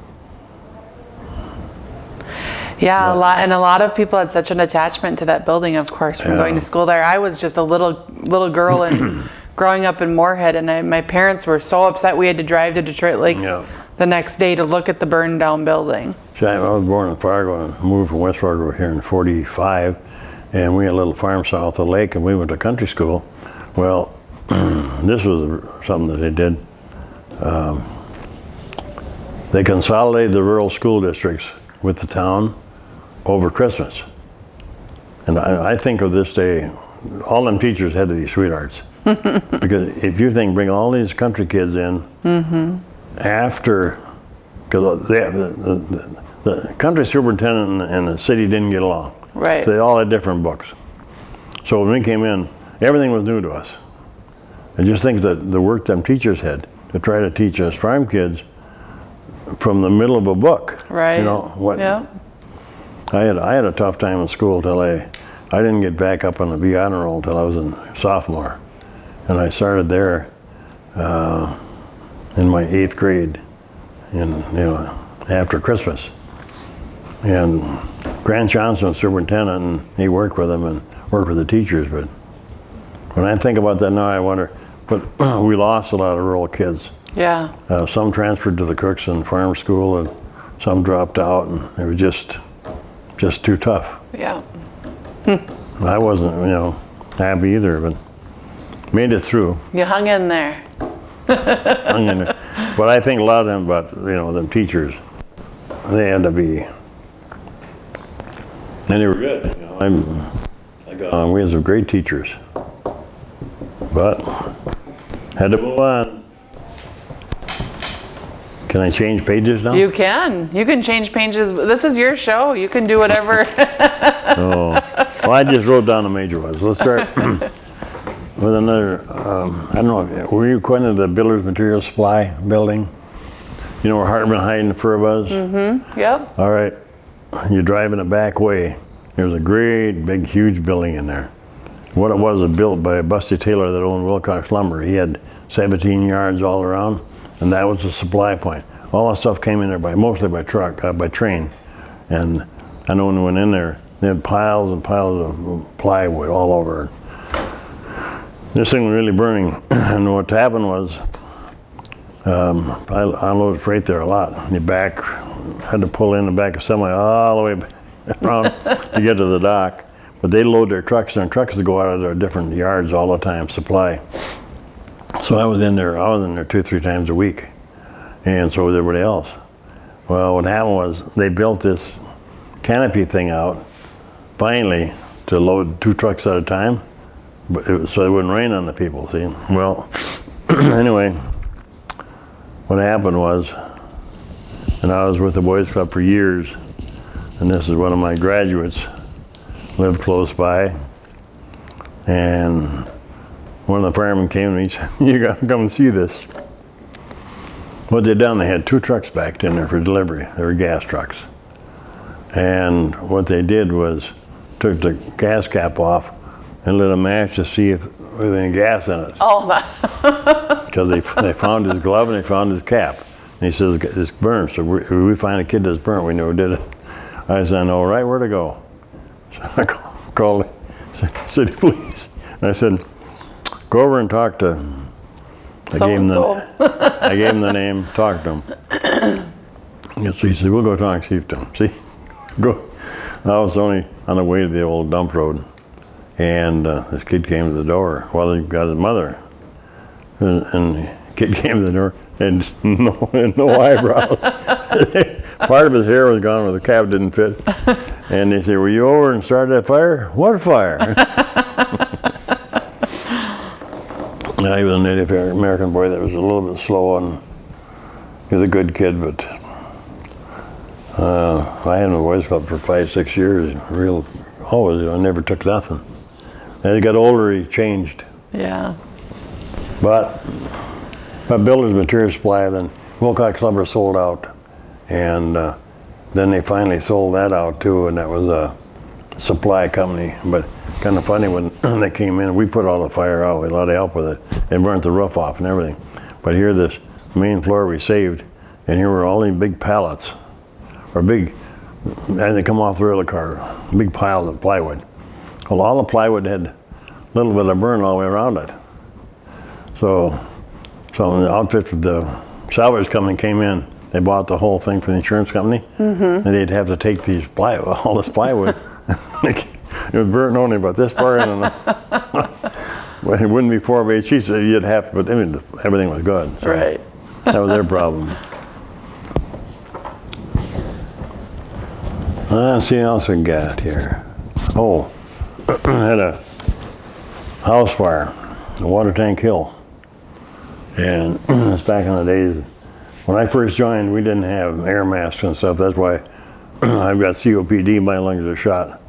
Yeah, a lot of people had such an attachment to that building, of course, from going to school there. I was just a little girl and growing up in Moorhead, and my parents were so upset we had to drive to Detroit Lakes the next day to look at the burned down building. See, I was born in Fargo and moved from West Fargo here in '45, and we had a little farm south of the lake, and we went to country school. Well, this was something that they did. They consolidated the rural school districts with the town over Christmas. And I think of this day, all them teachers had to be sweethearts. Because if you think, bring all these country kids in after, because the country superintendent and the city didn't get along. Right. So they all had different books. So when we came in, everything was new to us. And just think that the work them teachers had to try to teach us farm kids from the middle of a book. Right. I had a tough time in school till I didn't get back up on the B honor roll till I was in sophomore. And I started there in my 8th grade after Christmas. And Grant Johnson was superintendent, and he worked with them and worked with the teachers. But when I think about that now, I wonder, but we lost a lot of rural kids. Yeah. Some transferred to the Crookston Farm School, and some dropped out, and it was just too tough. Yeah. I wasn't, happy either, but made it through. You hung in there. Hung in there. But I think a lot of them, them teachers, they had to be, and they were good. We had some great teachers, but had to move on. Can I change pages now? You can. You can change pages. This is your show. You can do whatever. Well, I just wrote down the major ones. Let's start with another, I don't know, were you acquainted with the Builders Material Supply building? You know where Hartman Hyde and Fur was? Mm-hmm, yep. All right, you drive in the back way. There's a great, big, huge building in there. What it was built by Busty Taylor that owned Wilcox Lumber. He had 17 yards all around, and that was the supply point. All that stuff came in there mostly by truck, by train. And I know when we went in there, they had piles and piles of plywood all over. This thing was really burning. And what happened was, I unloaded freight there a lot. Had to pull in the back of semi all the way around to get to the dock. But they load their trucks, and trucks would go out of their different yards all the time, supply. So I was in there 2-3 times a week, and so was everybody else. Well, what happened was they built this canopy thing out, finally, to load 2 trucks at a time, so it wouldn't rain on the people, see? Well, anyway, what happened was, and I was with the Boys Club for years, and this is one of my graduates, lived close by, and one of the firemen came and he said, "You gotta come and see this." What they'd done, they had 2 trucks backed in there for delivery. They were gas trucks. And what they did was took the gas cap off and lit a match to see if there was any gas in it. Oh, Because they found his glove and they found his cap. And he says, "It's burnt." So we find a kid that's burnt, we know who did it. I said, "I know right where to go." So I called the city police. And I said, "Go over and talk to." I gave him the name, talked to him. And so he said, "We'll go talk to him." See, go. I was only on the way to the old dump road, and this kid came to the door. Well, he got his mother, and the kid came to the door, and no eyebrows. Part of his hair was gone, where the cap didn't fit. And they said, "Were you over and started that fire?" "What fire?" He was a Native American boy that was a little bit slow, and he was a good kid, but I had him in the Boys Club for 5-6 years. I never took nothing. As he got older, he changed. Yeah. But builder's material supply, then Wilcox Lumber sold out, and then they finally sold that out too, and that was a supply company. But kind of funny, when they came in, we put all the fire out. We had a lot of help with it. They burnt the roof off and everything. But here, this main floor we saved, and here were all these big pallets, or big, as they come off the railroad car, big piles of plywood. Well, all the plywood had a little bit of burn all the way around it. So when the outfit with the salvage company came in, they bought the whole thing from the insurance company, and they'd have to take all this plywood. It was burnt only about this far in, and but it wouldn't be 4x8 sheets. You'd have to, but I mean, everything was good. So right. That was their problem. Let's see what else we got here. Oh, I had a house fire, the Water Tank Hill. And it's back in the days. When I first joined, we didn't have air masks and stuff. That's why I've got COPD, my lungs are shot.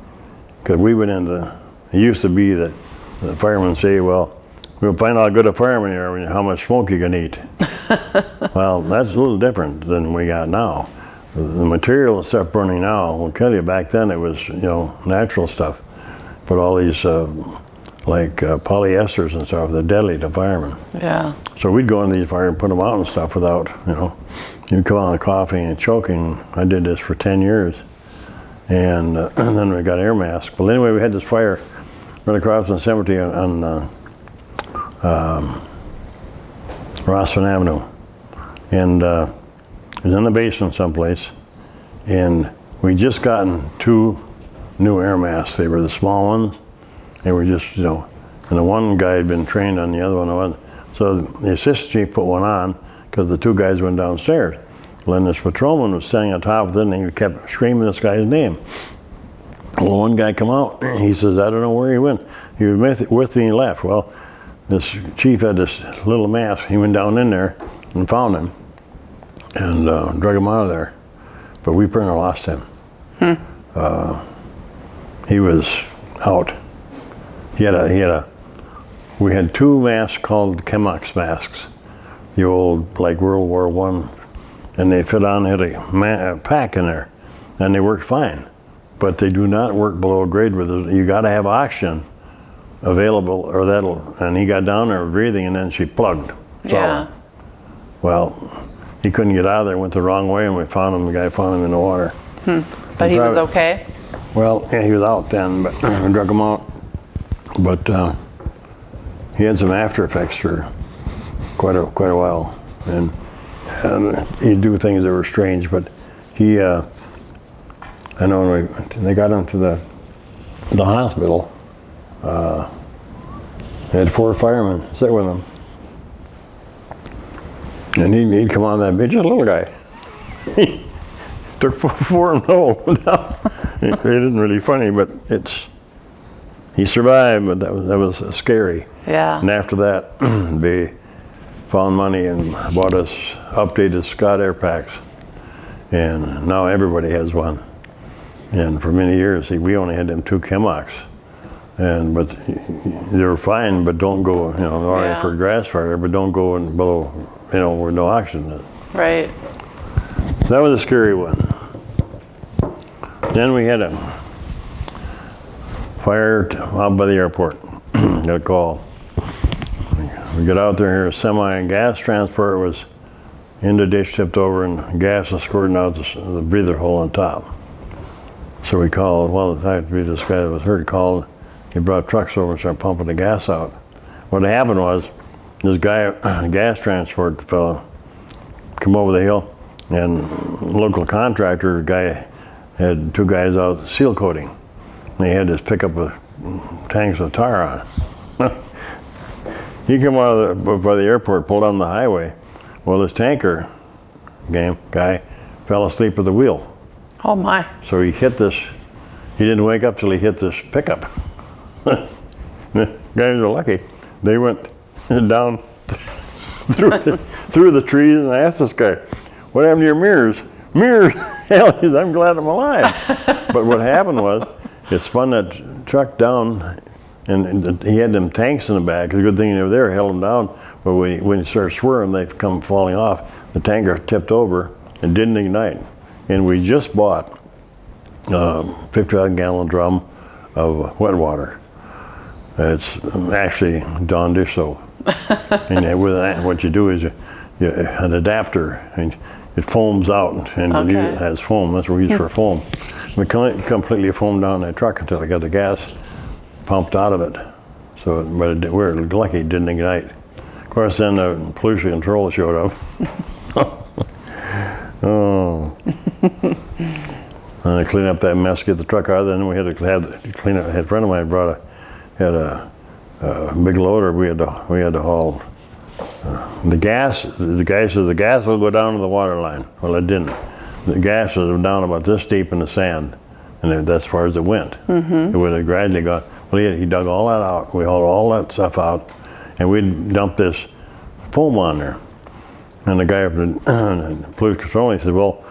Because we went into, it used to be that the firemen say, "Well, we'll find out how good a fireman you are and how much smoke you can eat." Well, that's a little different than we got now. The material and stuff burning now will kill you. Back then it was, natural stuff. But all these polyesters and stuff, they're deadly to firemen. Yeah. So we'd go in these fires and put them out and stuff without, you'd come out coughing and choking. I did this for 10 years. And then we got air masks. But anyway, we had this fire right across the cemetery on Rossman Avenue. And it was in the basement someplace. And we just gotten 2 new air masks. They were the small ones. They were just, and the one guy had been trained on the other one. Wasn't. So the assistant chief put one on because the 2 guys went downstairs. Well, then this patrolman was standing on top of it, and he kept screaming this guy's name. Well, one guy come out, he says, "I don't know where he went. He was with me and he left." Well, this chief had this little mask. He went down in there and found him and drug him out of there. But we pretty much lost him. He was out. We had 2 masks called Chemox masks, the old, like World War I, and they fit on, had a pack in there, and they worked fine. But they do not work below grade with it. You got to have oxygen available, or and he got down there breathing, and then she plugged. Yeah. Well, he couldn't get out of there, went the wrong way, and the guy found him in the water. But he was okay? Well, yeah, he was out then, but we drug him out. But he had some after effects for quite a while, and he'd do things that were strange. But he, I know when they got him to the hospital, they had 4 firemen sit with him, and he'd come on that bitch, just a little guy. He took 4 and no. It isn't really funny, but he survived, but that was scary. Yeah. And after that, they found money and bought us updated Scott air packs, and now everybody has one. And for many years, we only had them 2 Chemox, but they were fine. But don't go, all right for grass fire, but don't go and below, where no oxygen is. Right. That was a scary one. Then we had a fire out by the airport. Got a call. We got out there, a semi and gas transport was in the ditch, tipped over, and gas was squirting out the breather hole on top. So we called, this guy that was hurt called, he brought trucks over and started pumping the gas out. What happened was, this guy, gas transport fellow, come over the hill, and local contractor guy had 2 guys out seal coating. And he had this pickup with tanks of tar on. He came out by the airport, pulled on the highway. Well, this tanker guy fell asleep at the wheel. Oh my. So he hit this, he didn't wake up till he hit this pickup. The guys were lucky. They went down through the trees, and I asked this guy, what happened to your mirrors? Mirrors? Hell, he said, I'm glad I'm alive. But what happened was, it spun that truck down, and he had them tanks in the back. The good thing they were there, held them down. But when he started swerving, they come falling off. The tanker tipped over and didn't ignite. And we just bought a 50-gallon drum of wet water. It's actually Dawn dish soap. And with that, what you do is an adapter, and it foams out, and it has foam. That's what we use for foam. We completely foamed down that truck until I got the gas pumped out of it. So, but we're lucky it didn't ignite. Of course, then the pollution control showed up. Oh. And I cleaned up that mess, get the truck out of there, and then we had to clean up. A friend of mine had a big loader. We had to haul the gas. The guy says the gas will go down to the water line. Well, it didn't. The gas was down about this deep in the sand, and that's as far as it went. It would have gradually gone. Well, he dug all that out. We hauled all that stuff out, and we dumped this foam on there. And the guy from the pollution control, he said, well,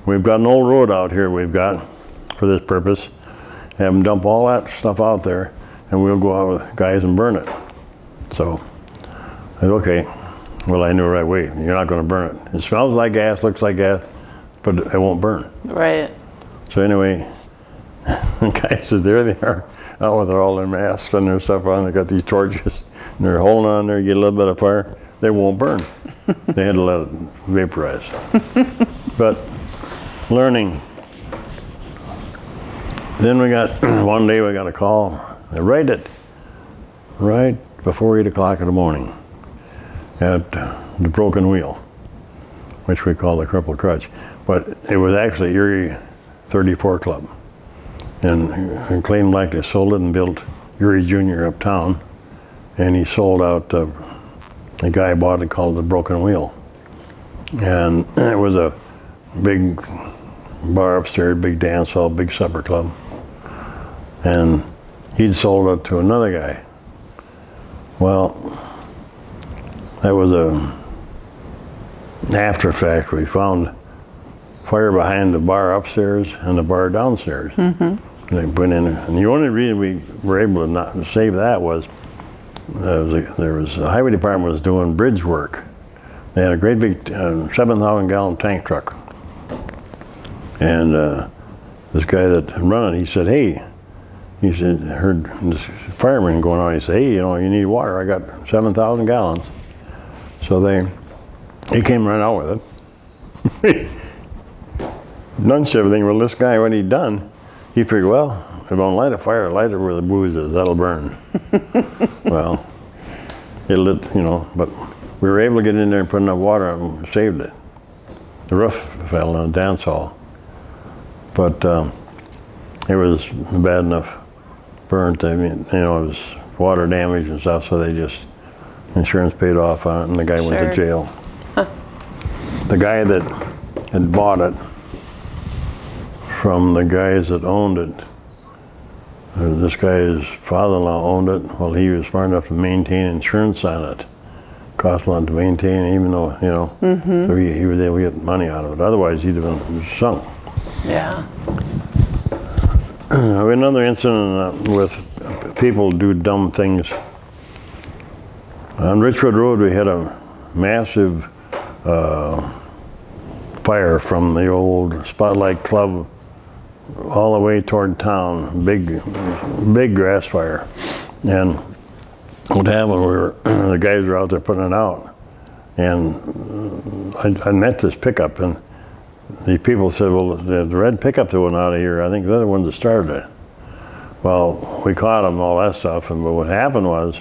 we've got an old road out here we've got for this purpose. Have them dump all that stuff out there, and we'll go out with guys and burn it. So I said, okay. Well, I knew right away, you're not going to burn it. It smells like gas, looks like gas, but it won't burn. Right. So anyway, the guy said, there they are, out with all their masks and their stuff on. They got these torches, and they're holding on there, get a little bit of fire. They won't burn. They had to let it vaporize. But learning. Then one day we got a call, right before 8 o'clock in the morning at the Broken Wheel, which we call the Crippled Crutch. But it was actually Erie 34 Club. And Clayton Blackley sold it and built Erie Jr. uptown. And he sold out, a guy bought it called the Broken Wheel. And it was a big bar upstairs, big dance hall, big supper club. And he'd sold it to another guy. Well, that was after fact. We found fire behind the bar upstairs and the bar downstairs. And they went in, and the only reason we were able to not save that was the highway department was doing bridge work. They had a great big 7,000-gallon tank truck. And this guy that run it, he said, hey, he said, heard this fireman going on. He said, hey, you need water. I got 7,000 gallons. So he came right out with it. Nunched everything. Well, this guy, when he'd done, he figured, well, if I don't light a fire, light it where the booze is. That'll burn. Well, it lit, but we were able to get in there and put enough water on it and saved it. The roof fell on the dance hall. But it was bad enough burnt. I mean, you know, it was water damage and stuff, so they just, insurance paid off on it, and the guy went to jail. Huh. The guy that had bought it from the guys that owned it, this guy's father-in-law owned it. Well, he was smart enough to maintain insurance on it. Cost a lot to maintain, even though, you know, so he was able to get money out of it. Otherwise, he'd have been sunk. Yeah. Another incident with people do dumb things. On Richwood Road, we had a massive fire from the old Spotlight Club all the way toward town. Big grass fire. And what happened, the guys were out there putting it out. And I met this pickup, and the people said, well, the red pickup that went out of here, I think they're the ones that started it. Well, we caught them, all that stuff, but what happened was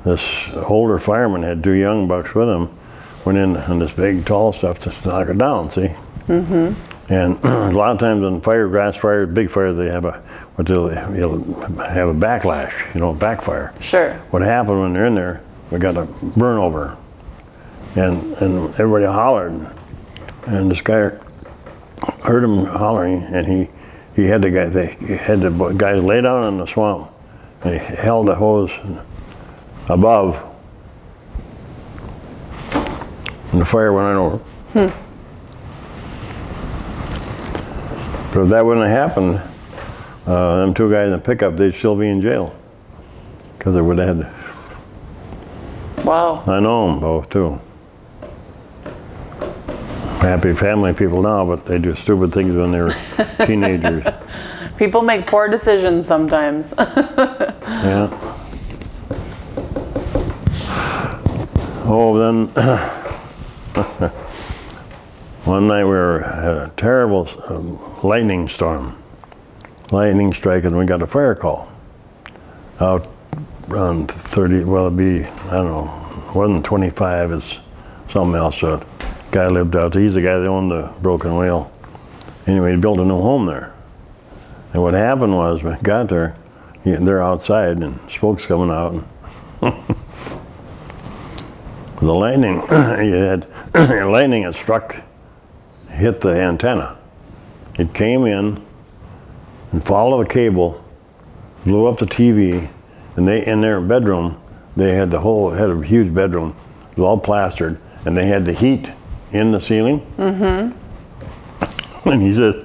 this older fireman had 2 young bucks with him, went in on this big tall stuff to knock it down, see? And a lot of times on grass fire, big fire, they have you'll have a backlash, you know, backfire. Sure. What happened when they're in there, we got a burn over. And everybody hollered. And this guy heard him hollering, and he had the guy lay down in the swamp, and he held the hose above, and the fire went on over. But if that wouldn't have happened, them 2 guys in the pickup, they'd still be in jail, because they would have had. Wow. I know them both too. Happy family people now, but they do stupid things when they're teenagers. People make poor decisions sometimes. Yeah. Oh, then one night we had a terrible lightning storm. Lightning strike, and we got a fire call out around 30, well, it'd be, I don't know, it wasn't 25, it's something else. Guy lived out there. He's the guy that owned the Broken Whale. Anyway, he built a new home there. And what happened was, we got there, they're outside, and smoke's coming out. And the lightning, lightning had struck, hit the antenna. It came in and followed the cable, blew up the TV, and they, in their bedroom, they had a huge bedroom, it was all plastered, and they had the heat in the ceiling. And he said,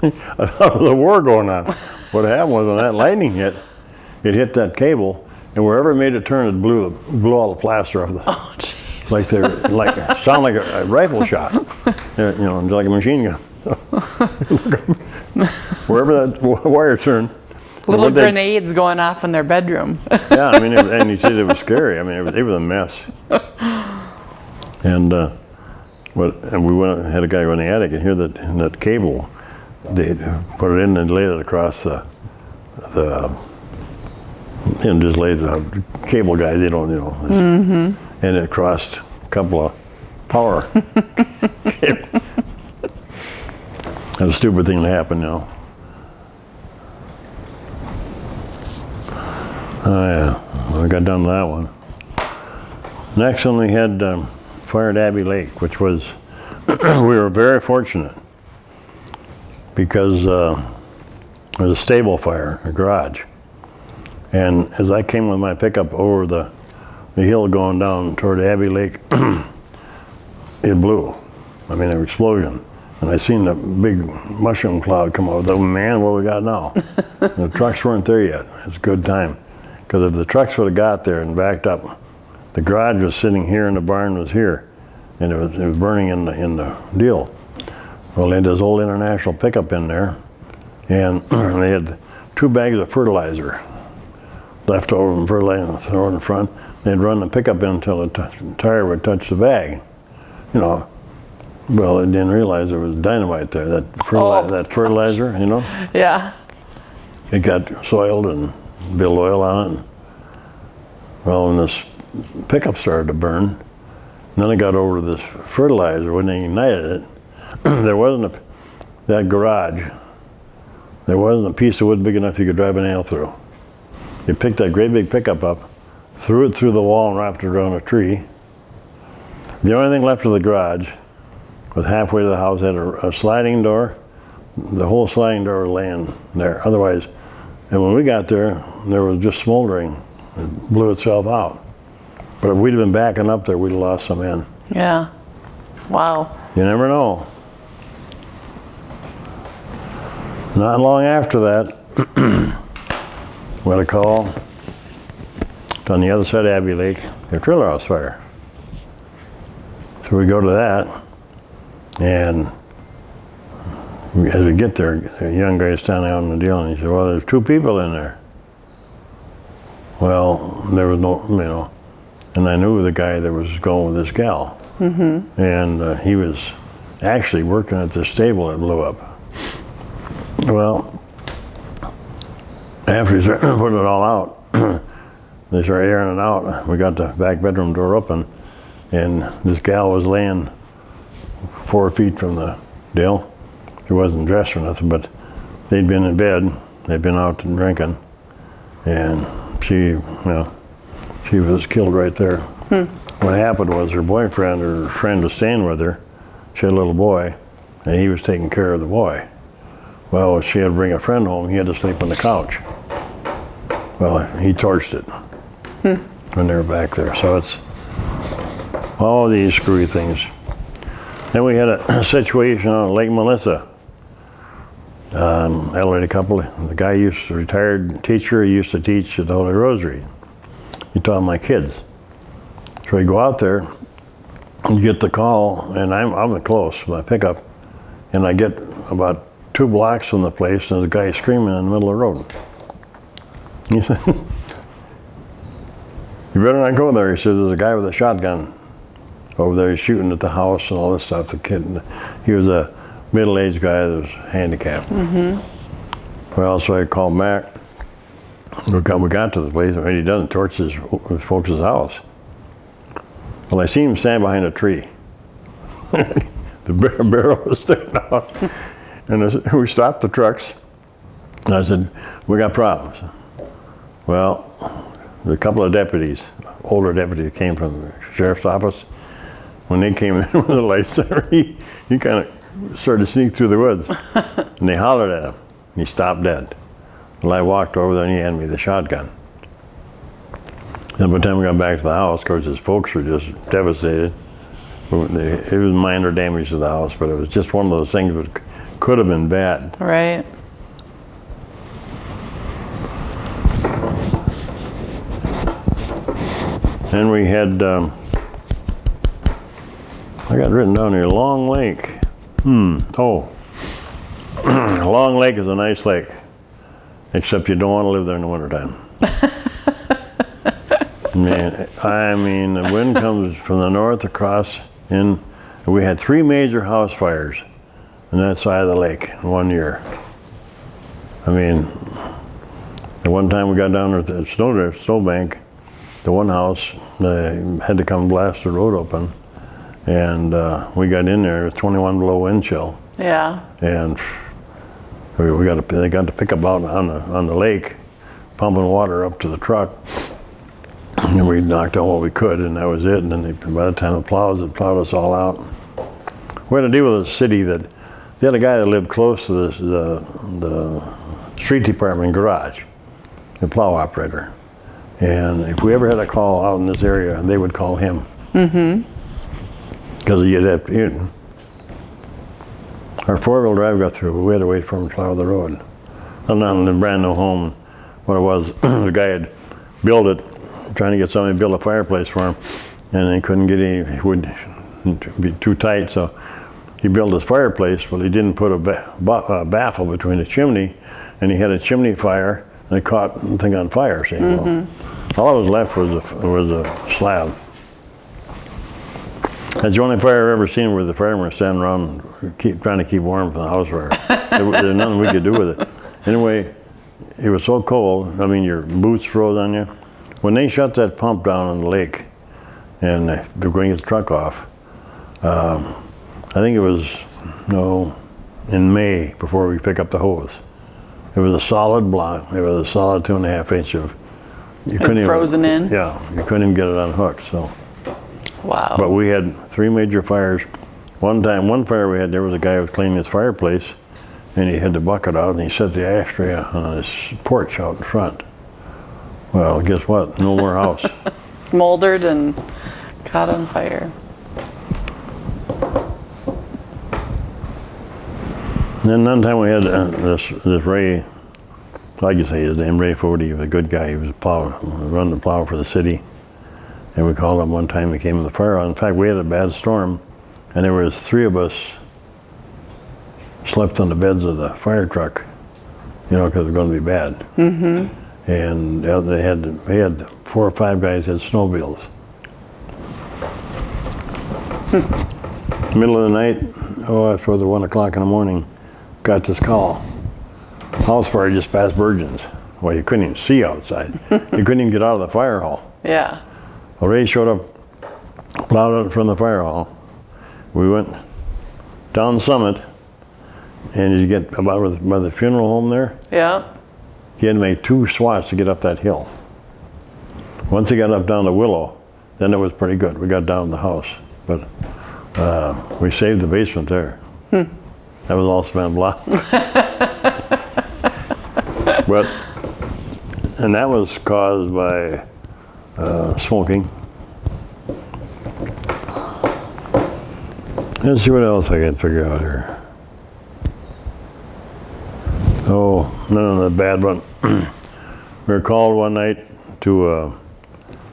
I thought there was a war going on. What happened was when that lightning hit, it hit that cable, and wherever it made a turn, it blew all the plaster off the. Oh, jeez. Sound like a rifle shot, you know, like a machine gun. Wherever that wire turned. Little grenades going off in their bedroom. Yeah, I mean, and he said it was scary. I mean, it was a mess. And we had a guy go in the attic and hear that cable. They put it in and laid it across the just laid it out. Cable guy, they don't, you know. And it crossed a couple of power cables. That's a stupid thing to happen now. Oh yeah, I got done with that one. Next one we had fire at Abbey Lake, which was, we were very fortunate because there was a stable fire, a garage. And as I came with my pickup over the hill going down toward Abbey Lake, it blew. I mean, an explosion. And I seen the big mushroom cloud come out. Oh man, what we got now? The trucks weren't there yet. It's a good time. Because if the trucks would have got there and backed up, the garage was sitting here and the barn was here. And it was burning in the deal. Well, they had this old International pickup in there, and they had 2 bags of fertilizer left over from fertilizer thrown in front. They'd run the pickup in until the tire would touch the bag. You know, well, they didn't realize there was dynamite there, that fertilizer, you know? Yeah. It got soiled and built oil on it. Well, when this pickup started to burn, then I got over to this fertilizer. When they ignited it, there wasn't that garage. There wasn't a piece of wood big enough you could drive a nail through. You picked that great big pickup up, threw it through the wall and wrapped it around a tree. The only thing left of the garage was halfway to the house, had a sliding door. The whole sliding door was laying there. Otherwise, and when we got there was just smoldering. It blew itself out. But if we'd have been backing up there, we'd have lost some in. Yeah. Wow. You never know. Not long after that, we had a call on the other side of Abbey Lake, a trailer house fire. So we go to that, and as we get there, a young guy standing out on the deal, and he said, well, there's 2 people in there. Well, there was no, and I knew the guy that was going with this gal. Mm-hmm. And he was actually working at the stable that blew up. Well, after he started putting it all out, they started airing it out. We got the back bedroom door open, and this gal was laying 4 feet from the deal. She wasn't dressed or nothing, but they'd been in bed. They'd been out and drinking, and she was killed right there. What happened was her boyfriend or her friend was staying with her. She had a little boy, and he was taking care of the boy. Well, she had to bring a friend home. He had to sleep on the couch. Well, he torched it when they were back there. So it's all these screwy things. Then we had a situation on Lake Melissa. Elderly couple. The guy retired teacher. He used to teach at the Holy Rosary. He taught my kids. So we go out there, you get the call, and I'm close with my pickup, and I get about 2 blocks from the place, and there's a guy screaming in the middle of the road. He said, you better not go there. He said, there's a guy with a shotgun over there. He's shooting at the house and all this stuff. The kid, he was a middle-aged guy that was handicapped. Mm-hmm. Well, so I called Mac. We got to the place, and he doesn't torch his folks' house. Well, I see him stand behind a tree. The barrel was sticking out. And we stopped the trucks. And I said, we got problems. Well, a couple of deputies, older deputies, came from the sheriff's office. When they came in with the lights, he kind of started to sneak through the woods. And they hollered at him. He stopped dead. Well, I walked over there and he handed me the shotgun. And by the time we got back to the house, of course, his folks were just devastated. It was minor damage to the house, but it was just one of those things that could have been bad. Right. Then we had, I got written down here, Long Lake. Long Lake is a nice lake, except you don't want to live there in the wintertime. Man, I mean, the wind comes from the north across in. We had 3 major house fires on that side of the lake in 1 year. I mean, the one time we got down there at the snowbank, the one house, they had to come blast the road open, and we got in there, it was 21 below wind chill. Yeah. And they got to pick up out on the lake, pumping water up to the truck. And we knocked out what we could, and that was it. And then by the time it plowed us all out. We had to deal with a city that, they had a guy that lived close to the street department garage, a plow operator. And if we ever had a call out in this area, they would call him. Mm-hmm. Because you'd have to, our 4-wheel drive got through, but we had to wait for him to plow the road. And on the brand new home, what it was, the guy had built it, trying to get somebody to build a fireplace for him, and they couldn't get any, it would be too tight, so he built his fireplace, but he didn't put a baffle between the chimney, and he had a chimney fire, and it caught the thing on fire, see? Mm-hmm. Well, all that was left was a slab. That's the only fire I've ever seen where the firemen were standing around trying to keep warm from the house fire. There's nothing we could do with it. Anyway, it was so cold, I mean, your boots froze on you. When they shut that pump down on the lake, and they're going to get the truck off. I think it was, in May before we pick up the hose. It was a solid block. It was a solid 2.5 inch of. You couldn't even, frozen in? Yeah, you couldn't even get it unhooked. So. Wow. But we had 3 major fires. One fire we had, there was a guy who was cleaning his fireplace, and he had the bucket out, and he set the ashtray on his porch out in front. Well, guess what? No more house. Smoldered and caught on fire. And then one time we had this Ray, like you say his name, Ray Fody. He was a good guy. He was running the plow for the city. And we called him one time. He came in the fire. In fact, we had a bad storm, and there was 3 of us slept on the beds of the fire truck, because it was going to be bad. Mm-hmm. And they had 4 or 5 guys had snowmobiles. Middle of the night, that's whether 1 o'clock in the morning, got this call. House fire just past Virgins. Well, you couldn't even see outside. You couldn't even get out of the fire hall. Yeah. Well, Ray showed up, plowed out in front of the fire hall. We went down Summit, and you get about by the funeral home there. Yeah. He had to make 2 swats to get up that hill. Once he got up down to Willow, then it was pretty good. We got down to the house, but we saved the basement there. That was all cement block. And that was caused by smoking. Let's see what else I can figure out here. Oh, no, bad one. We were called one night to a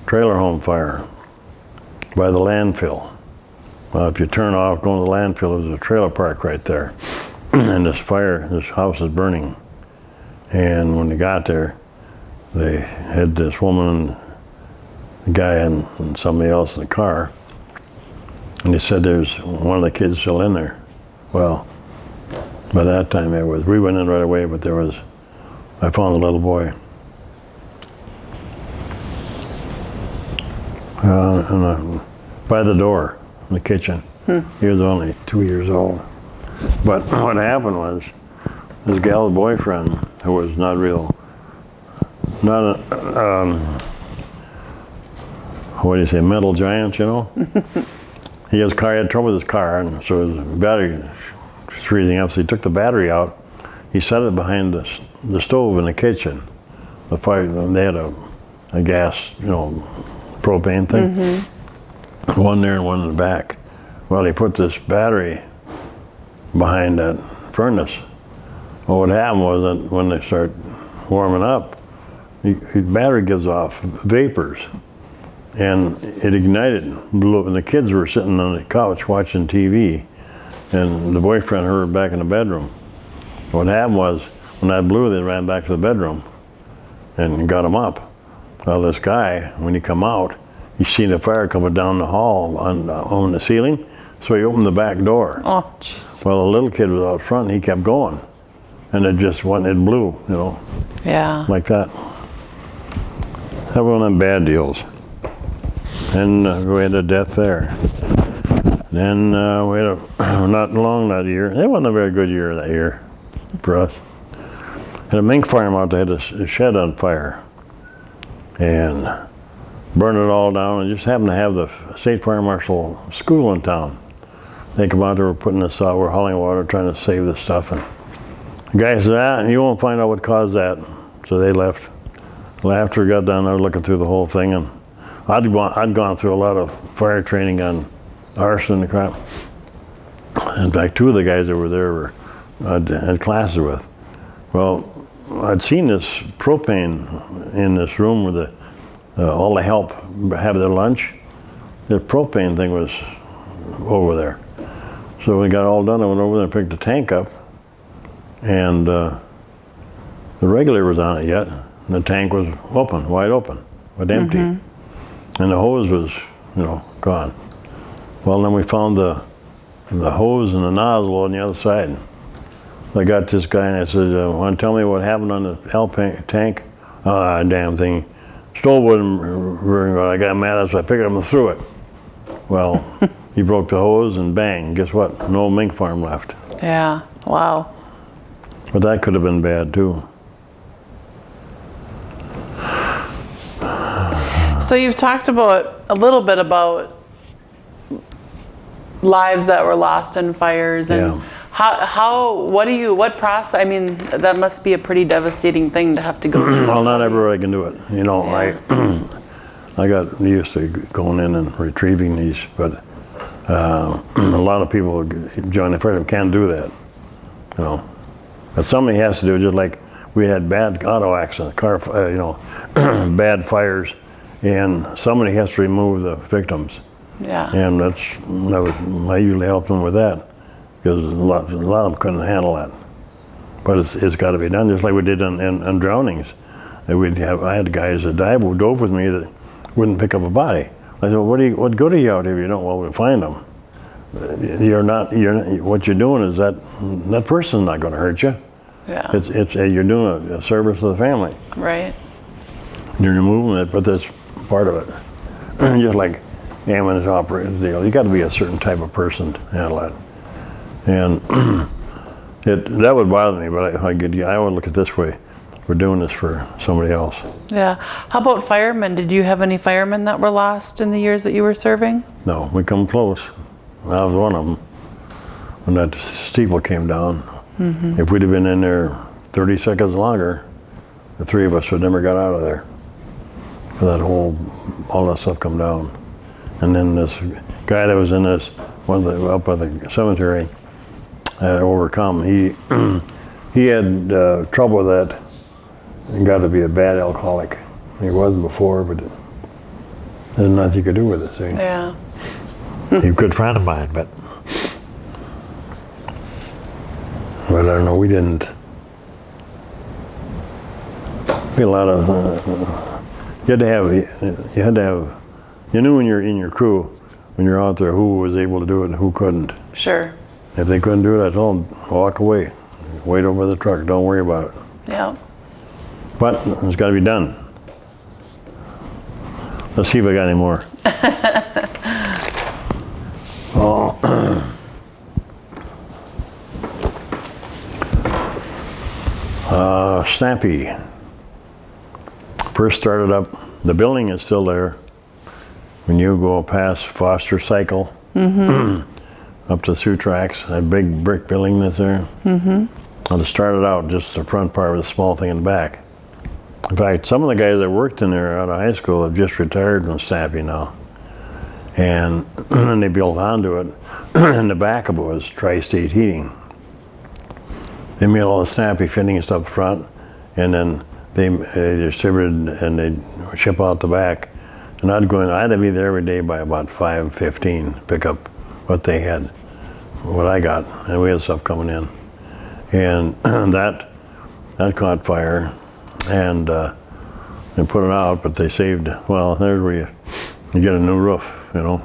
trailer home fire by the landfill. Well, if you turn off going to the landfill, there's a trailer park right there. And this house is burning. And when they got there, they had this woman and the guy and somebody else in the car. And they said there's one of the kids still in there. Well, by that time we went in right away, but I found the little boy. By the door in the kitchen. He was only 2 years old. But what happened was, this gal's boyfriend, who was what do you say, metal giant, He had trouble with his car, and so his battery was freezing up, so he took the battery out. He set it behind the stove in the kitchen. The fire, they had a gas, propane thing. Mm-hmm. One there and one in the back. Well, he put this battery behind that furnace. Well, what happened was that when they start warming up, the battery gives off vapors, and it ignited, blew up, and the kids were sitting on the couch watching TV, and the boyfriend heard back in the bedroom. What happened was, when that blew, they ran back to the bedroom and got him up. Well, this guy, when he come out, he seen the fire coming down the hall on the ceiling, so he opened the back door. Oh, jeez. Well, the little kid was out front, and he kept going. And it just went, it blew, Yeah. like that. That was one of them bad deals. And we had a death there. Then we had not long that year. It wasn't a very good year that year for us. At a mink farm out there, had a shed on fire. And burned it all down, and just happened to have the state fire marshal school in town. They come out, they were putting this out, we're hauling water, trying to save this stuff. And the guy said, and you won't find out what caused that. So they left. Well, after we got down there looking through the whole thing, and I'd gone through a lot of fire training on arson and crap. In fact, 2 of the guys that were there I'd had classes with. Well, I'd seen this propane in this room where all the help have their lunch. The propane thing was over there. So we got all done, I went over there and picked the tank up, and the regulator was on it yet, and the tank was open, wide open, but empty. Mm-hmm. And the hose was, gone. Well, then we found the hose and the nozzle on the other side. So I got this guy and I said, want to tell me what happened on the tank? Damn thing. Stove wasn't very good. I got mad at it, so I picked it up and threw it. Well, he broke the hose and bang, guess what? No mink farm left. Yeah, wow. But that could have been bad too. So you've talked about a little bit about lives that were lost in fires, and what process, I mean, that must be a pretty devastating thing to have to go through. Well, not everybody can do it. You know, Yeah. I got used to going in and retrieving these, but a lot of people join the fire and can't do that, you know. But somebody has to do it, just like we had bad auto accidents, bad fires, and somebody has to remove the victims. Yeah. And I usually help them with that, because a lot of them couldn't handle that. But it's got to be done, just like we did on drownings. I had guys that dove with me that wouldn't pick up a body. I said, what good are you out here if you don't want to find them? What you're doing is that person's not going to hurt you. Yeah. You're doing a service to the family. Right. You're removing it, but that's part of it. Just like ambulance operators deal, you got to be a certain type of person to handle that. And that would bother me, but I would look at it this way: we're doing this for somebody else. Yeah. How about firemen? Did you have any firemen that were lost in the years that you were serving? No, we come close. I was one of them when that steeple came down. Mm-hmm. If we'd have been in there 30 seconds longer, the three of us would never got out of there. All that stuff come down. And then this guy that was in this, up by the cemetery, had overcome. He had trouble with that and got to be a bad alcoholic. He wasn't before, but there's nothing you could do with it, see? Yeah. He's a good friend of mine, but I don't know, we didn't. We had a lot of, you knew when you're in your crew, when you're out there, who was able to do it and who couldn't. Sure. If they couldn't do it, I told them, walk away. Wait over the truck, don't worry about it. Yeah. But it's got to be done. Let's see if I got any more. Snappy. First started up, the building is still there. When you go past Foster Cycle, up to Sioux Tracks, that big brick building that's there. Well, it started out just the front part with a small thing in the back. In fact, some of the guys that worked in there out of high school have just retired from Snappy now. And then they built onto it, and the back of it was Tri-State Heating. They made all the Snappy fittings up front, and then they distributed and they ship out the back. And I had to be there every day by about 5:15 to pick up what they had, what I got, and we had stuff coming in. And that caught fire, and they put it out, but they saved, well, there's where you get a new roof, you know.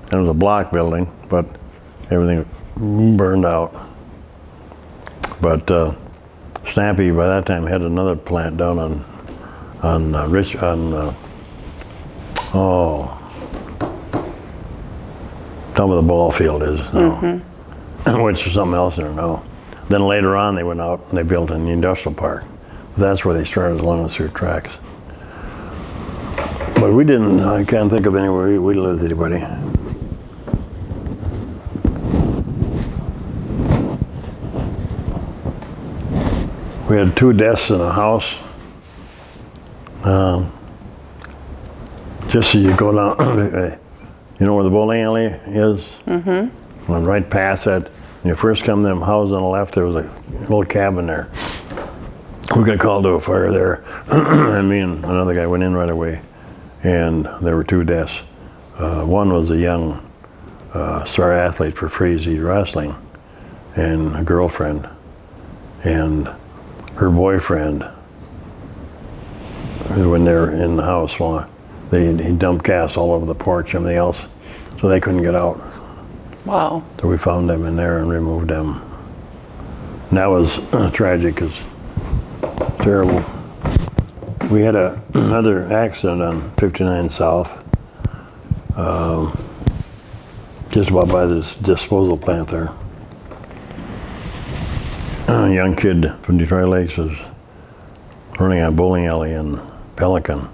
And it was a block building, but everything burned out. But Snappy by that time had another plant down down where the ball field is now, which is something else there now. Then later on they went out and they built an industrial park. That's where they started along the Sioux Tracks. But I can't think of anywhere we lived with anybody. We had 2 deaths in a house. Just as you go down, you know where the bowling alley is? Went right past that. When you first come to them houses on the left, there was a little cabin there. We got called to a fire there, and me and another guy went in right away, and there were 2 deaths. One was a young star athlete for Frazee Wrestling, and a girlfriend, and her boyfriend, when they were in the house, he dumped gas all over the porch and everything else, so they couldn't get out. Wow. So we found them in there and removed them. And that was tragic, because terrible. We had another accident on 59 South. just about by this disposal plant there. A young kid from Detroit Lakes was running a bowling alley in Pelican.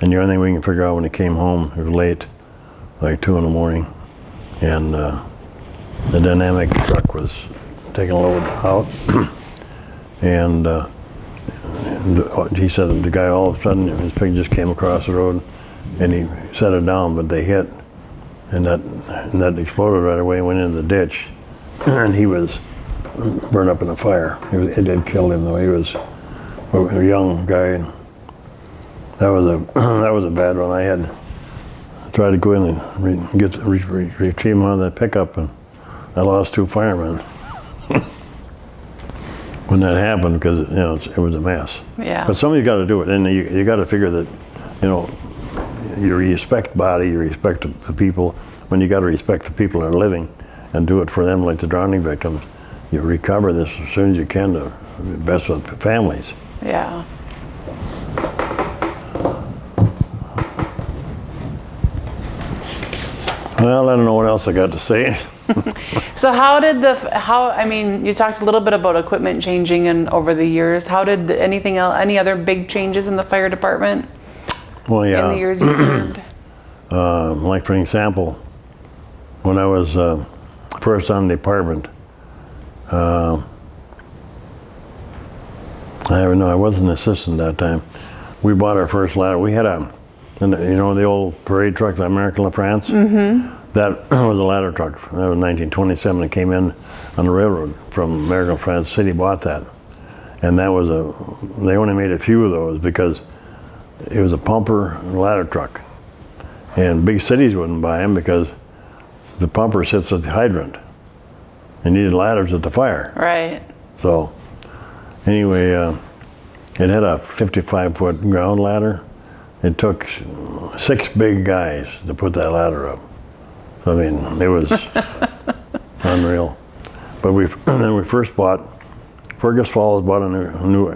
And the only thing we can figure out when he came home, it was late, like 2 in the morning, and the dynamic truck was taking a load out. And he said the guy all of a sudden, his pig just came across the road and he set it down, but they hit, and that exploded right away, went into the ditch, and he was burned up in a fire. It had killed him though. He was a young guy. And that was a bad one. I had tried to go in and retrieve him out of that pickup, and I lost 2 firemen when that happened, because it was a mess. Yeah. But somebody's got to do it, and you got to figure that you respect body, you respect the people. When you got to respect the people that are living, and do it for them, like the drowning victims, you recover this as soon as you can to the best of the families. Yeah. Well, I don't know what else I got to say. So I mean, you talked a little bit about equipment changing and over the years. How did any other big changes in the fire department? Well, yeah. In the years you served? Like for example, when I was first on the department, I was an assistant that time. We bought our first ladder. We had the old parade truck, the American La France? Mm-hmm. That was a ladder truck. That was 1927. It came in on the railroad from American La France. City bought that. And that was they only made a few of those because it was a pumper and ladder truck. And big cities wouldn't buy them because the pumper sits at the hydrant. They needed ladders at the fire. Right. So anyway, it had a 55-foot ground ladder. It took 6 big guys to put that ladder up. So, I mean, it was unreal. But then we first bought, Fergus Falls bought a new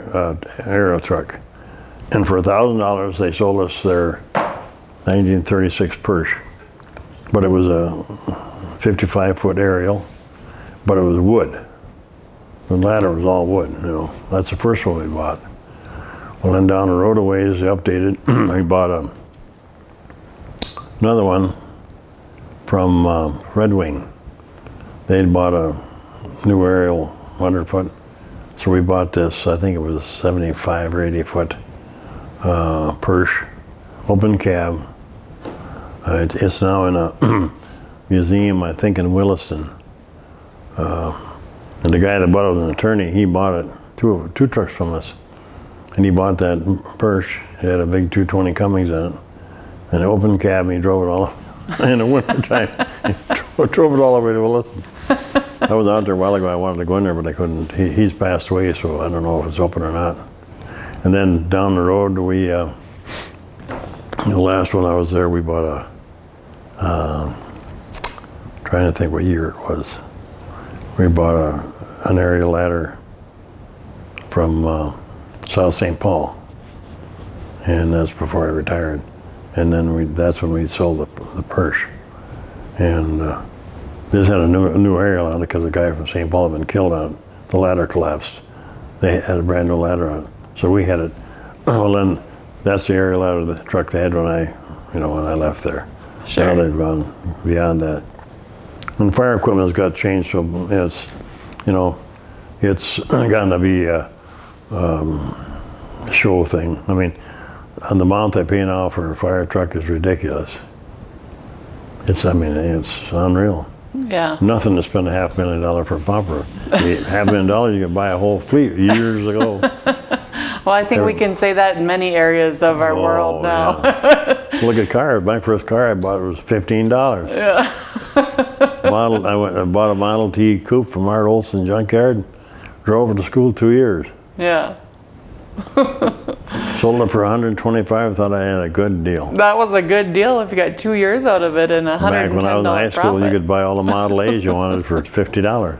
aerial truck. And for $1,000, they sold us their 1936 Persh. But it was a 55-foot aerial, but it was wood. The ladder was all wood, That's the first one we bought. Well, then down the road a ways, they updated. We bought another one from Red Wing. They'd bought a new aerial 100-foot. So we bought this, I think it was 75 or 80-foot Persh, open cab. It's now in a museum, I think, in Williston. And the guy that bought it was an attorney. He bought it, two trucks from us. And he bought that Persh. It had a big 220 Cummins in it. An open cab, and he drove it all in the wintertime. He drove it all over to Williston. I was out there a while ago. I wanted to go in there, but I couldn't. He's passed away, so I don't know if it's open or not. And then down the road, the last one I was there, we bought trying to think what year it was. We bought an aerial ladder from South St. Paul, and that's before I retired. And then that's when we sold the Persh. And this had a new aerial on it because the guy from St. Paul had been killed on it. The ladder collapsed. They had a brand new ladder on it. So we had it. Well, then that's the aerial ladder of the truck they had when I left there. Sure. Now they've gone beyond that. And fire equipment has got changed, so it's gotten to be a show thing. I mean, and the amount they pay now for a fire truck is ridiculous. It's unreal. Yeah. Nothing to spend $500,000 for a pumper. $500,000, you could buy a whole fleet years ago. Well, I think we can say that in many areas of our world now. Yeah. Look at cars. My first car I bought was $15. Yeah. I bought a Model T coupe from Art Olson Junkyard. Drove it to school 2 years. Yeah. Sold it for $125. Thought I had a good deal. That was a good deal if you got 2 years out of it and $110 Back when I was in high school, profit. you could buy all the Model A's you wanted for $50.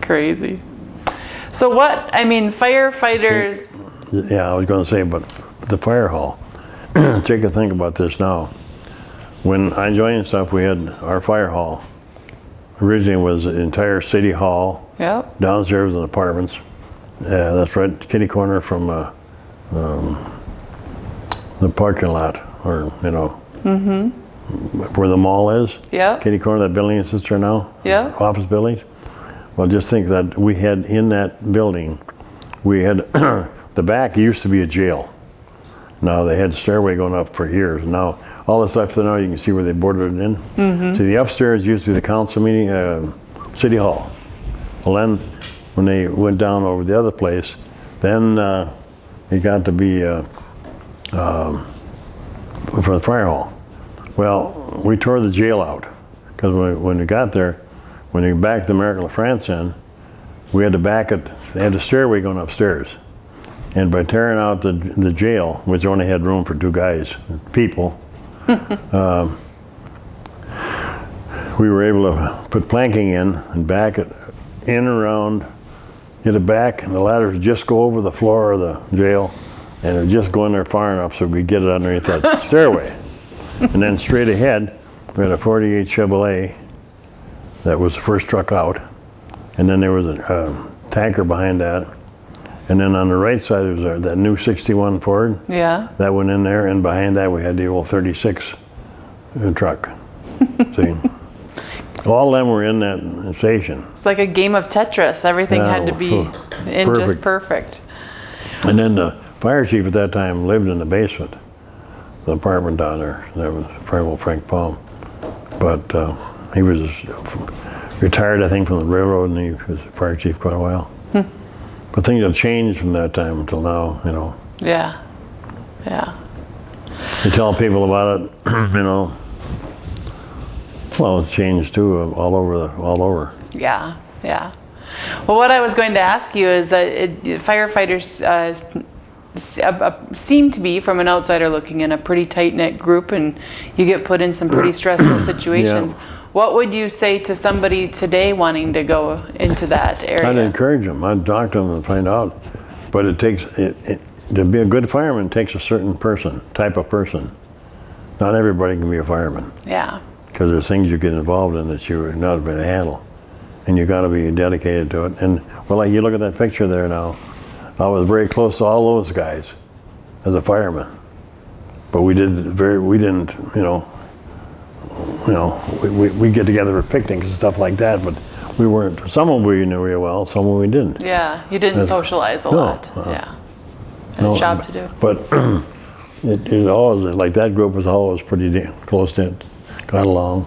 Crazy. So firefighters. Yeah, I was going to say, but the fire hall. Take a think about this now. when I joined and stuff, we had our fire hall. Originally was the entire city hall. Yep. Downstairs in apartments. That's right, kitty corner from the parking lot, or you know, where the mall is. Yeah. Kitty corner, that building that sits there now. Yeah. Office buildings. Well, just think that we had in that building, we had the back used to be a jail. Now they had a stairway going up for years. Now all this stuff now you can see where they boarded it in. See, the upstairs used to be the council meeting, city hall. Well, then when they went down over the other place, then it got to be for the fire hall. Well, we tore the jail out because when we got there, when we backed the American France in, we had to back it. They had a stairway going upstairs, and by tearing out the jail, which only had room for 2 guys, people, we were able to put planking in and back it in around, get it back, and the ladders would just go over the floor of the jail, and it would just go in there far enough so we'd get it underneath that stairway. And then straight ahead, we had a 48 Chevrolet that was the first truck out, and then there was a tanker behind that, and then on the right side there was that new 61 Ford. Yeah. That went in there, and behind that we had the old 36 truck. See, all of them were in that station. It's like a game of Tetris. Everything had to be in just perfect. And then the fire chief at that time lived in the basement, the apartment down there. That was Frank Palm. But he was retired, I think, from the railroad, and he was fire chief quite a while. But things have changed from that time until now, you know. Yeah. Yeah. You tell people about it, you know. Well, it's changed too, all over. Yeah. Yeah. Well, what I was going to ask you is that firefighters seem to be, from an outsider looking in, a pretty tight-knit group, and you get put in some pretty stressful situations. Yeah. What would you say to somebody today wanting to go into that area? I'd encourage them. I'd talk to them and find out. But it takes, to be a good fireman takes a certain type of person. Not everybody can be a fireman. Yeah. Because there's things you get involved in that you're not able to handle. And you got to be dedicated to it. And, well, like you look at that picture there now, I was very close to all those guys as a fireman. But we didn't, we get together for picnics and stuff like that, but we weren't, some of them we knew real well, some of them we didn't. Yeah, you didn't socialize a lot. Yeah, and a job to do. But it always, like that group was always pretty close to it, got along.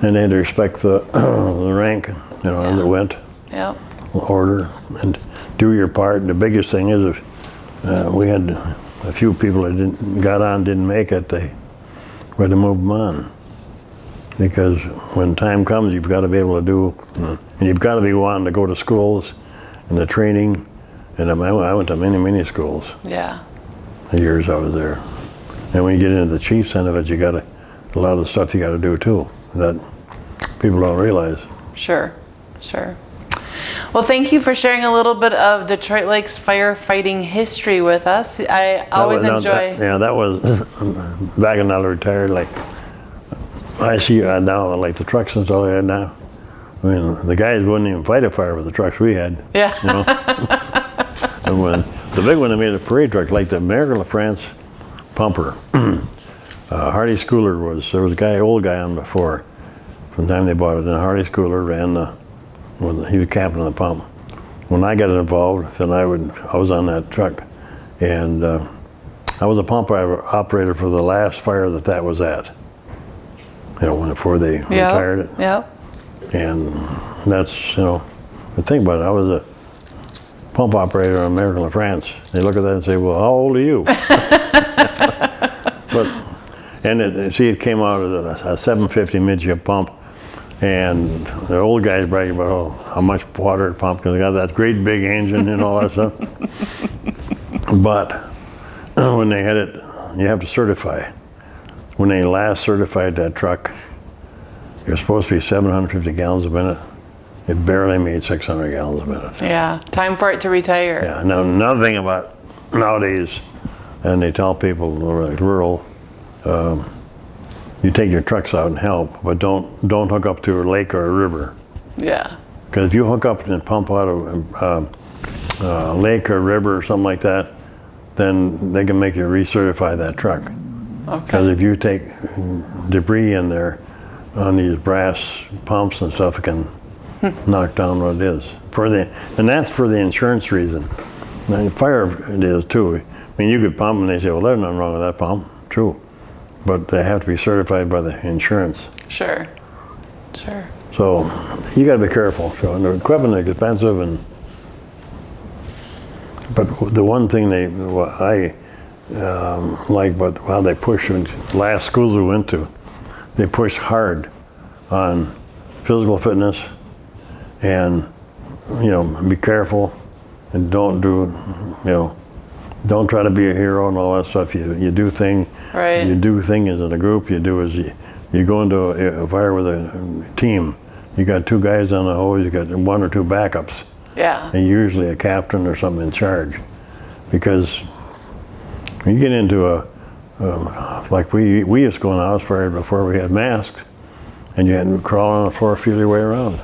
And they had to respect the rank, as it went. Yeah. Order, and do your part. And the biggest thing is, we had a few people that didn't make it, we had to move them on. Because when time comes, you've got to be able to do, and you've got to be wanting to go to schools and the training. And I went to many schools. Yeah. The years I was there. And when you get into the chief's end of it, a lot of the stuff you got to do too, that people don't realize. Sure. Well, thank you for sharing a little bit of Detroit Lakes firefighting history with us. I always enjoy. That was back when I retired. Like I see now, like the trucks and stuff like that now. I mean, the guys wouldn't even fight a fire with the trucks we had. Yeah. And when the big one that made a parade truck, like the American France pumper, Hardy Schooler there was a old guy on before. From the time they bought it, and Hardy Schooler ran he was captain of the pump. When I got involved, then I was on that truck, and I was a pump operator for the last fire that was at. Before they retired it. Yeah. And that's the thing about it. I was a pump operator on American France. They look at that and say, "Well, how old are you?" It came out as a 750 midship pump. And the old guys bragging about how much water it pumped because they got that great big engine and all that stuff. But when they had it, you have to certify. When they last certified that truck, it was supposed to be 750 gallons a minute. It barely made 600 gallons a minute. Yeah, time for it to retire. Yeah. Now another thing about nowadays, and they tell people like rural. you take your trucks out and help, but don't hook up to a lake or a river. Yeah. Because if you hook up and pump out a lake or river or something like that, then they can make you recertify that truck. Because Okay. if you take debris in there on these brass pumps and stuff, it can knock down what it is. And that's for the insurance reason. And fire it is too. I mean, you could pump and they say, well, there's nothing wrong with that pump. True. But they have to be certified by the insurance. Sure. Sure. So you got to be careful. So and the equipment is expensive, but the one thing I like about how they push, last schools we went to, they push hard on physical fitness and, be careful and don't try to be a hero and all that stuff. You do things in a group. You do as you go into a fire with a team. You got 2 guys on the hose. You got 1 or 2 backups. Yeah. And usually a captain or something in charge, because when you get into like we used to go in a house fire before we had masks, and you had to crawl on the floor, feel your way around.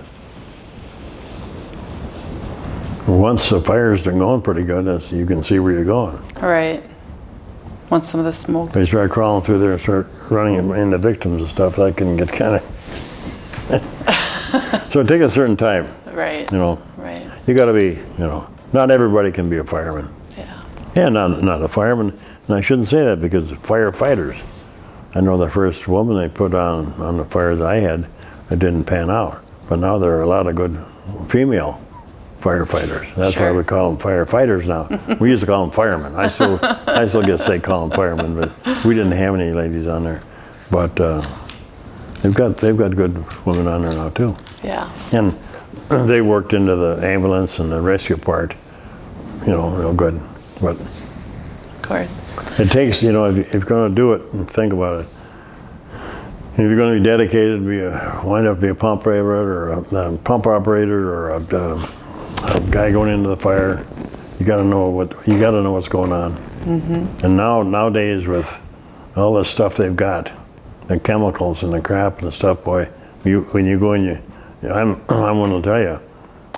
Once the fires are going pretty good, you can see where you're going. Right. Once some of the smoke. They start crawling through there and start running into victims and stuff, that can get kind of... So it takes a certain time. Right. Right. You got to be, not everybody can be a fireman. Yeah. Yeah, not a fireman. And I shouldn't say that, because firefighters, I know the first woman they put on the fire that I had, it didn't pan out. But now there are a lot of good female firefighters. That's Sure. why we call them firefighters now. We used to call them firemen. I still guess they call them firemen, but we didn't have any ladies on there. But they've got good women on there now too. Yeah. And they worked into the ambulance and the rescue part, real good. But Of course. it takes, if you're going to do it, and think about it. If you're going to be dedicated, wind up be a pump operator or a pump operator or a guy going into the fire, you got to know what's going on. Mm-hmm. And nowadays with all the stuff they've got, the chemicals and the crap and the stuff, boy, when you go in, I'm going to tell you,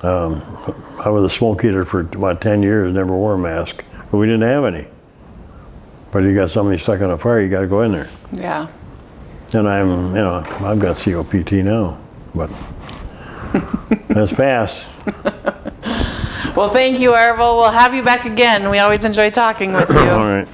I was a smoke eater for about 10 years, never wore a mask, but we didn't have any. But you got somebody stuck on a fire, you got to go in there. Yeah. And I've got COPT now, but that's passed. Well, thank you, Arville. We'll have you back again. We always enjoy talking with you. All right.